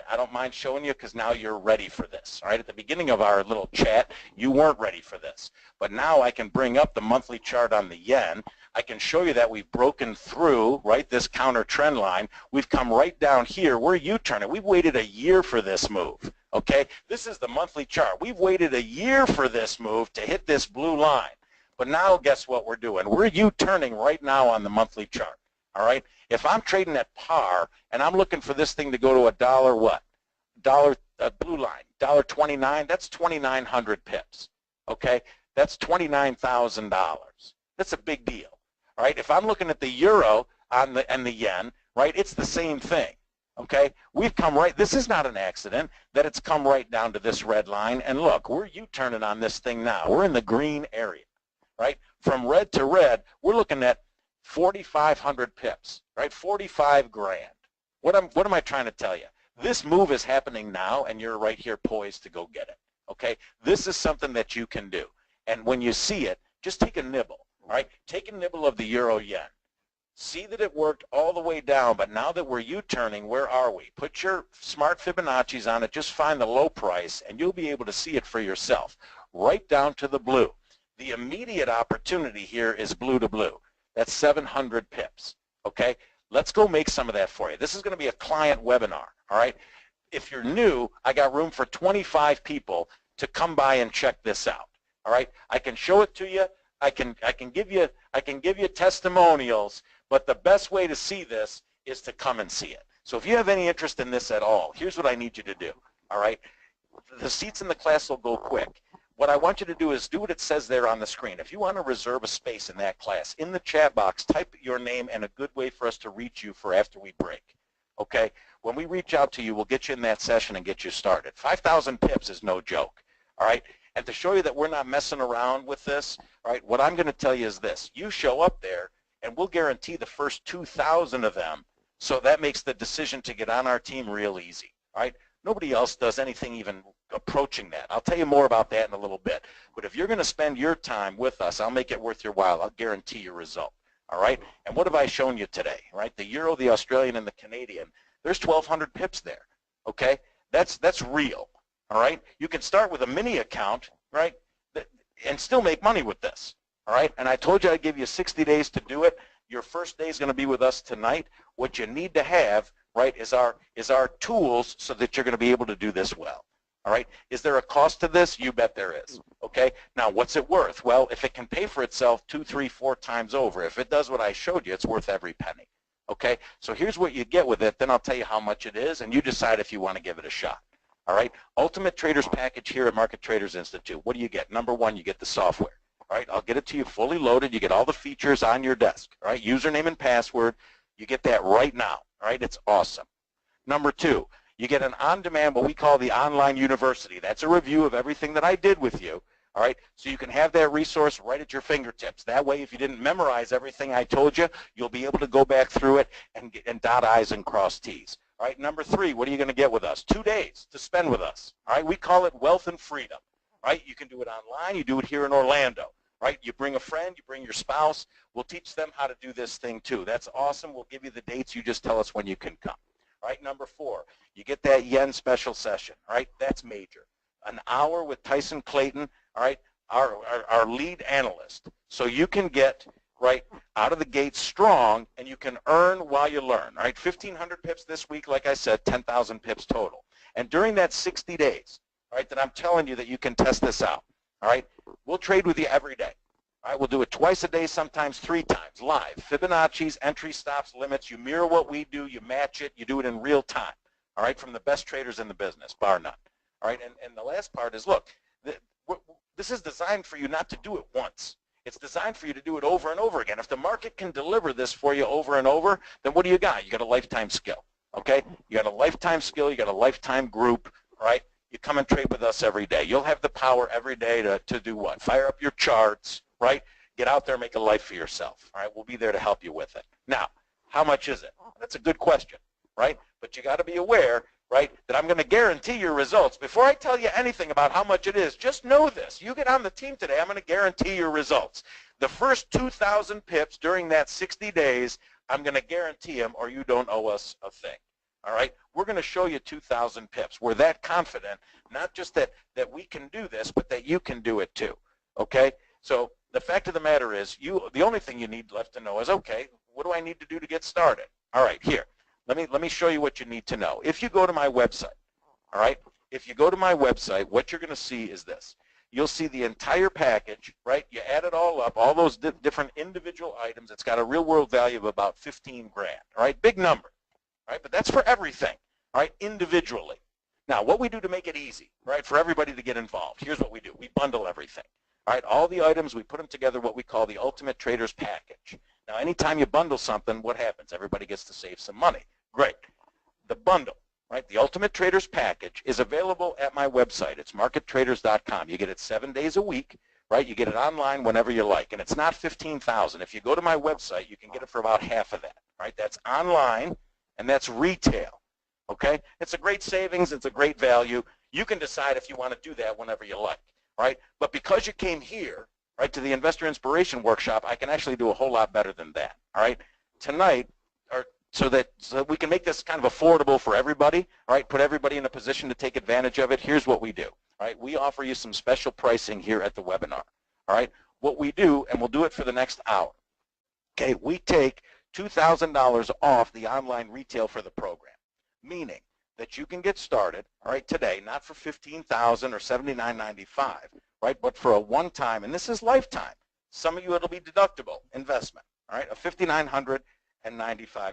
I don't mind showing you because now you're ready for this. All right, at the beginning of our little chat, you weren't ready for this, but now I can bring up the monthly chart on the yen. I can show you that we've broken through, right, this counter trend line. We've come right down here. We're U-turning. We've waited a year for this move, okay? This is the monthly chart. We've waited a year for this move to hit this blue line. But now guess what we're doing? We're U-turning right now on the monthly chart, all right? If I'm trading at par and I'm looking for this thing to go to a dollar what? Dollar, blue line, $1.29, that's 2,900 pips, okay? That's $29,000. That's a big deal. All right, if I'm looking at the euro and the yen, right, it's the same thing, okay? We've come right, this is not an accident that it's come right down to this red line, and look, we're U-turning on this thing now. We're in the green area, right? From red to red, we're looking at 4,500 pips, right, 45 grand. What am I trying to tell you? This move is happening now, and you're right here poised to go get it, okay? This is something that you can do, and when you see it, just take a nibble. All right, take a nibble of the euro yen. See that it worked all the way down, but now that we're U-turning, where are we? Put your smart Fibonacci's on it, just find the low price, and you'll be able to see it for yourself, right down to the blue. The immediate opportunity here is blue to blue. That's 700 pips, okay? Let's go make some of that for you. This is going to be a client webinar, all right? If you're new, I got room for 25 people to come by and check this out, all right? I can show it to you. I can give you testimonials, but the best way to see this is to come and see it. So if you have any interest in this at all, here's what I need you to do. All right, the seats in the class will go quick. What I want you to do is do what it says there on the screen. If you want to reserve a space in that class, in the chat box, type your name and a good way for us to reach you for after we break. Okay, when we reach out to you, we'll get you in that session and get you started. 5,000 pips is no joke. All right. And to show you that we're not messing around with this, all right, what I'm going to tell you is this. You show up there, and we'll guarantee the first 2,000 of them, so that makes the decision to get on our team real easy, all right? Nobody else does anything even approaching that. I'll tell you more about that in a little bit. But if you're going to spend your time with us, I'll make it worth your while. I'll guarantee your result, all right? And what have I shown you today, right? The euro, the Australian, and the Canadian, there's 1,200 pips there, okay? That's real. All right, you can start with a mini account, right, and still make money with this. All right, and I told you I'd give you 60 days to do it. Your first day is going to be with us tonight. What you need to have, right, is our tools so that you're going to be able to do this well. All right, is there a cost to this? You bet there is. Okay, now what's it worth? Well, if it can pay for itself 2, 3, 4 times over, if it does what I showed you, it's worth every penny. Okay, so here's what you get with it. Then I'll tell you how much it is, and you decide if you want to give it a shot. All right, Ultimate Traders Package here at Market Traders Institute. What do you get? Number one, you get the software. All right, I'll get it to you fully loaded. You get all the features on your desk. All right, username and password. You get that right now. All right, it's awesome. Number two, you get an on-demand, what we call the online university. That's a review of everything that I did with you. All right, so you can have that resource right at your fingertips. That way, if you didn't memorize everything I told you, you'll be able to go back through it and dot I's and cross T's. All right, number 3, what are you going to get with us? 2 days to spend with us. All right, we call it wealth and freedom. All right, you can do it online. You do it here in Orlando. All right, you bring a friend, you bring your spouse. We'll teach them how to do this thing too. That's awesome. We'll give you the dates. You just tell us when you can come. All right, number 4, you get that yen special session. All right, that's major. An hour with Tyson Clayton, all right, our lead analyst. So you can get right out of the gate strong, and you can earn while you learn. All right, 1,500 pips this week, like I said, 10,000 pips total. And during that 60 days, all right, that I'm telling you that you can test this out. All right, we'll trade with you every day. All right, we'll do it twice a day, sometimes 3 times, live. Fibonacci's, entry stops, limits. You mirror what we do, you match it, you do it in real time. All right, from the best traders in the business, bar none. All right, and the last part is, look, this is designed for you not to do it once. It's designed for you to do it over and over again. If the market can deliver this for you over and over, then what do you got? You got a lifetime skill, okay? You got a lifetime skill, you got a lifetime group, all right? You come and trade with us every day. You'll have the power every day to do what? Fire up your charts, right? Get out there, make a life for yourself, all right? We'll be there to help you with it. Now, how much is it? That's a good question, right? But you got to be aware, right, that I'm going to guarantee your results. Before I tell you anything about how much it is, just know this. You get on the team today, I'm going to guarantee your results. The first 2,000 pips during that 60 days, I'm going to guarantee them, or you don't owe us a thing. All right? We're going to show you 2,000 pips. We're that confident, not just that we can do this, but that you can do it too. Okay? So the fact of the matter is, the only thing you need left to know is, okay, what do I need to do to get started? All right, here. Let me show you what you need to know. If you go to my website, all right, if you go to my website, what you're going to see is this. You'll see the entire package, right? You add it all up, all those different individual items. It's got a real world value of about 15 grand, all right? Big number, all right? But that's for everything, all right, individually. Now, what we do to make it easy, right, for everybody to get involved, here's what we do. We bundle everything, all right? All the items, we put them together, what we call the Ultimate Traders Package. Now, anytime you bundle something, what happens? Everybody gets to save some money. Great. The bundle, right, the Ultimate Traders Package is available at my website. It's markettraders.com. You get it 7 days a week, right? You get it online whenever you like, and it's not $15,000. If you go to my website, you can get it for about half of that, right? That's online, and that's retail, okay? It's a great savings. It's a great value. You can decide if you want to do that whenever you like, right? But because you came here, right, to the Investor Inspiration Workshop, I can actually do a whole lot better than that, all right? Tonight, so that we can make this kind of affordable for everybody, all right, put everybody in a position to take advantage of it, here's what we do, all right? We offer you some special pricing here at the webinar, all right? What we do, and we'll do it for the next hour, okay, we take $2,000 off the online retail for the program, meaning that you can get started, all right, today, not for $15,000 or $79.95, right, but for a one-time, and this is lifetime. Some of you, it'll be deductible investment, all right, of $5,995,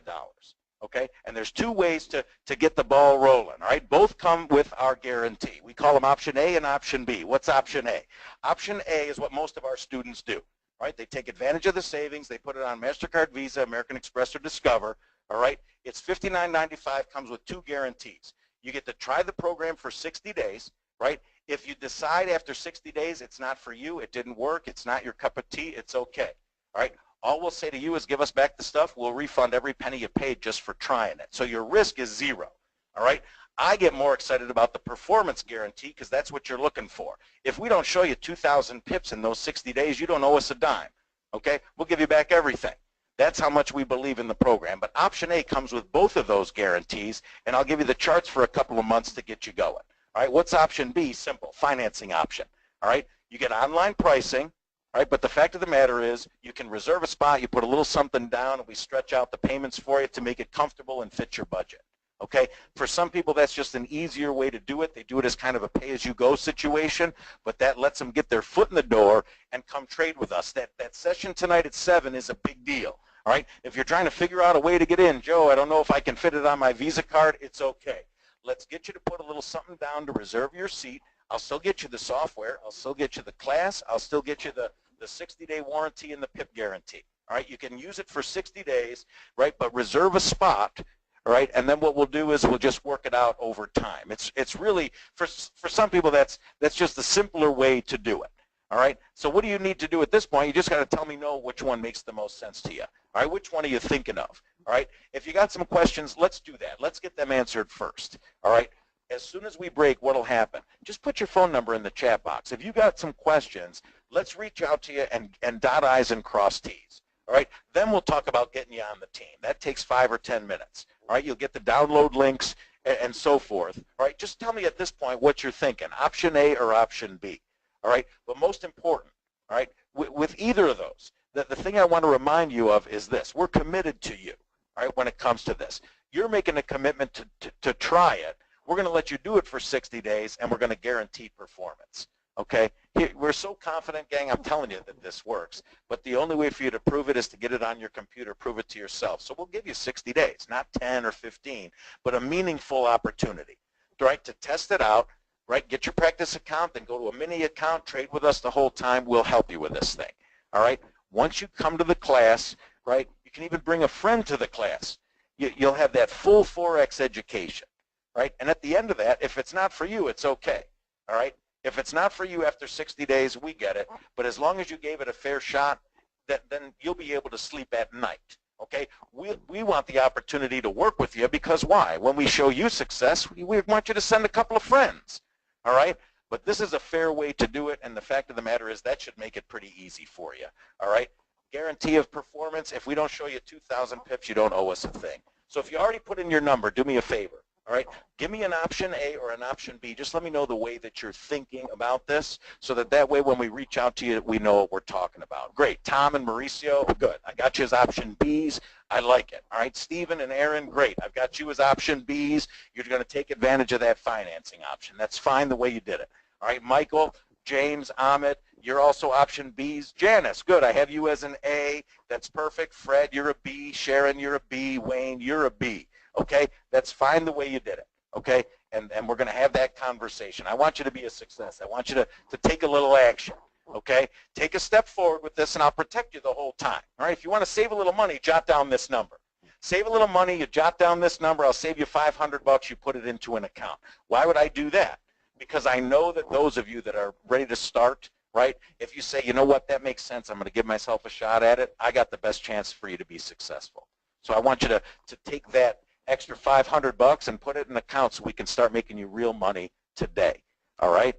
okay? And there's 2 ways to get the ball rolling, all right? Both come with our guarantee. We call them option A and option B. What's option A? Option A is what most of our students do, all right? They take advantage of the savings. They put it on MasterCard, Visa, American Express, or Discover, all right? It's $59.95, comes with 2 guarantees. You get to try the program for 60 days, right? If you decide after 60 days it's not for you, it didn't work, it's not your cup of tea, it's okay, all right? All we'll say to you is give us back the stuff. We'll refund every penny you paid just for trying it. So your risk is 0, all right? I get more excited about the performance guarantee because that's what you're looking for. If we don't show you 2,000 pips in those 60 days, you don't owe us a dime, okay? We'll give you back everything. That's how much we believe in the program. But option A comes with both of those guarantees, and I'll give you the charts for a couple of months to get you going. All right, what's option B? Simple, financing option, all right? You get online pricing, right? But the fact of the matter is you can reserve a spot, you put a little something down, and we stretch out the payments for you to make it comfortable and fit your budget, okay? For some people, that's just an easier way to do it. They do it as kind of a pay-as-you-go situation, but that lets them get their foot in the door and come trade with us. That session tonight at 7 is a big deal, all right? If you're trying to figure out a way to get in, Joe, I don't know if I can fit it on my Visa card, it's okay. Let's get you to put a little something down to reserve your seat. I'll still get you the software. I'll still get you the class. I'll still get you the 60-day warranty and the PIP guarantee. All right, you can use it for 60 days, right? But reserve a spot, all right? And then what we'll do is we'll just work it out over time. It's really for some people that's just the simpler way to do it. All right, so what do you need to do at this point? You just got to tell me no, which one makes the most sense to you. All right, which one are you thinking of? All right, if you got some questions, let's do that. Let's get them answered first. All right, as soon as we break, what'll happen? Just put your phone number in the chat box. If you got some questions, let's reach out to you and dot I's and cross T's. All right, then we'll talk about getting you on the team. That takes 5 or 10 minutes. All right, you'll get the download links and so forth. All right, just tell me at this point what you're thinking, option A or option B. All right, but most important, all right, with either of those, the thing I want to remind you of is this: we're committed to you, all right, when it comes to this. You're making a commitment to try it. We're going to let you do it for 60 days, and we're going to guarantee performance, okay? We're so confident, gang, I'm telling you that this works, but the only way for you to prove it is to get it on your computer, prove it to yourself. So we'll give you 60 days, not 10 or 15, but a meaningful opportunity, right, to test it out. Right, get your practice account, then go to a mini account, trade with us the whole time. We'll help you with this thing. All right, once you come to the class, right, you can even bring a friend to the class. You'll have that full Forex education, right? And at the end of that, if it's not for you, it's okay. All right, if it's not for you after 60 days, we get it. But as long as you gave it a fair shot, then you'll be able to sleep at night. Okay, we want the opportunity to work with you because why? When we show you success, we want you to send a couple of friends. All right, but this is a fair way to do it, and the fact of the matter is that should make it pretty easy for you. All right, guarantee of performance. If we don't show you 2,000 pips, you don't owe us a thing. So if you already put in your number, do me a favor. All right, give me an option A or an option B. Just let me know the way that you're thinking about this, so that way when we reach out to you, we know what we're talking about. Great, Tom and Mauricio, good. I got you as option Bs. I like it. All right, Stephen and Aaron, great. I've got you as option Bs. You're going to take advantage of that financing option. That's fine the way you did it. All right, Michael, James, Ahmed, you're also option Bs. Janice, good. I have you as an A. That's perfect. Fred, you're a B. Sharon, you're a B. Wayne, you're a B. Okay, that's fine the way you did it. Okay, and we're going to have that conversation. I want you to be a success. I want you to take a little action. Okay, take a step forward with this, and I'll protect you the whole time. All right, if you want to save a little money, jot down this number. Save a little money, you jot down this number. I'll save you $500. You put it into an account. Why would I do that? Because I know that those of you that are ready to start, right, if you say, you know what, that makes sense, I'm going to give myself a shot at it, I got the best chance for you to be successful. So I want you to take that extra $500 and put it in an account so we can start making you real money today. All right?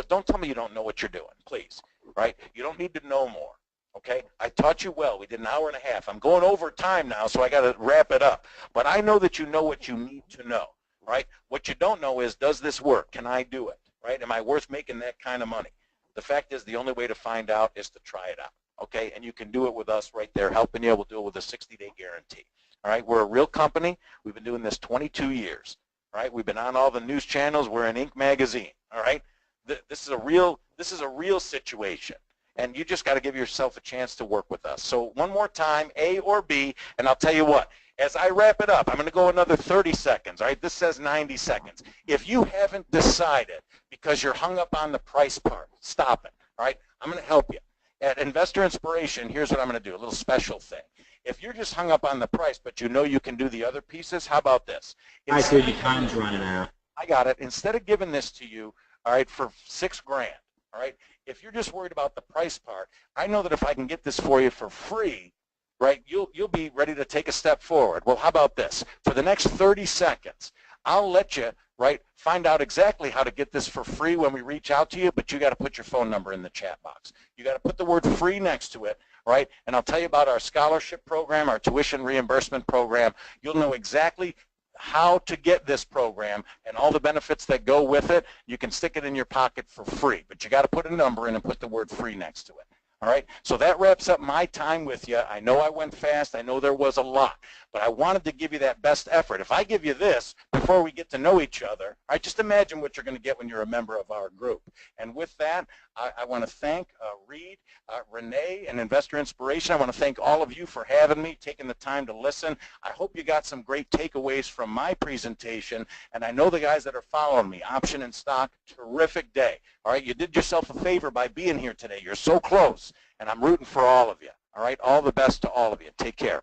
Don't tell me you don't know what you're doing, please. Right? You don't need to know more. Okay? I taught you well. We did an hour and a half. I'm going over time now, so I got to wrap it up. But I know that you know what you need to know. Right? What you don't know is, does this work? Can I do it? Right? Am I worth making that kind of money? The fact is, the only way to find out is to try it out. Okay? And you can do it with us right there, helping you. We'll do it with a 60-day guarantee. All right, we're a real company. We've been doing this 22 years. All right, we've been on all the news channels. We're in Inc. magazine. All right, this is a real situation, and you just got to give yourself a chance to work with us. So one more time, A or B, and I'll tell you what. As I wrap it up, I'm going to go another 30 seconds. All right, this says 90 seconds. If you haven't decided because you're hung up on the price part, stop it. All right, I'm going to help you. At Investor Inspiration, here's what I'm going to do, a little special thing. If you're just hung up on the price, but you know you can do the other pieces, how about this? I see your time's running out. I got it. Instead of giving this to you, all right, for $6 grand, all right, if you're just worried about the price part, I know that if I can get this for you for free, right, you'll be ready to take a step forward. Well, how about this? For the next 30 seconds, I'll let you, right, find out exactly how to get this for free when we reach out to you, but you got to put your phone number in the chat box. You got to put the word free next to it. Right, and I'll tell you about our scholarship program, our tuition reimbursement program. You'll know exactly how to get this program and all the benefits that go with it. You can stick it in your pocket for free, but you got to put a number in and put the word free next to it. All right, so that wraps up my time with you. I know I went fast. I know there was a lot, but I wanted to give you that best effort. If I give you this before we get to know each other, all right, just imagine what you're going to get when you're a member of our group. And with that, I want to thank Reed, Renee, and Investor Inspiration. I want to thank all of you for having me, taking the time to listen. I hope you got some great takeaways from my presentation, and I know the guys that are following me, Option and Stock, terrific day. All right, you did yourself a favor by being here today. You're so close, and I'm rooting for all of you. All right, all the best to all of you. Take care.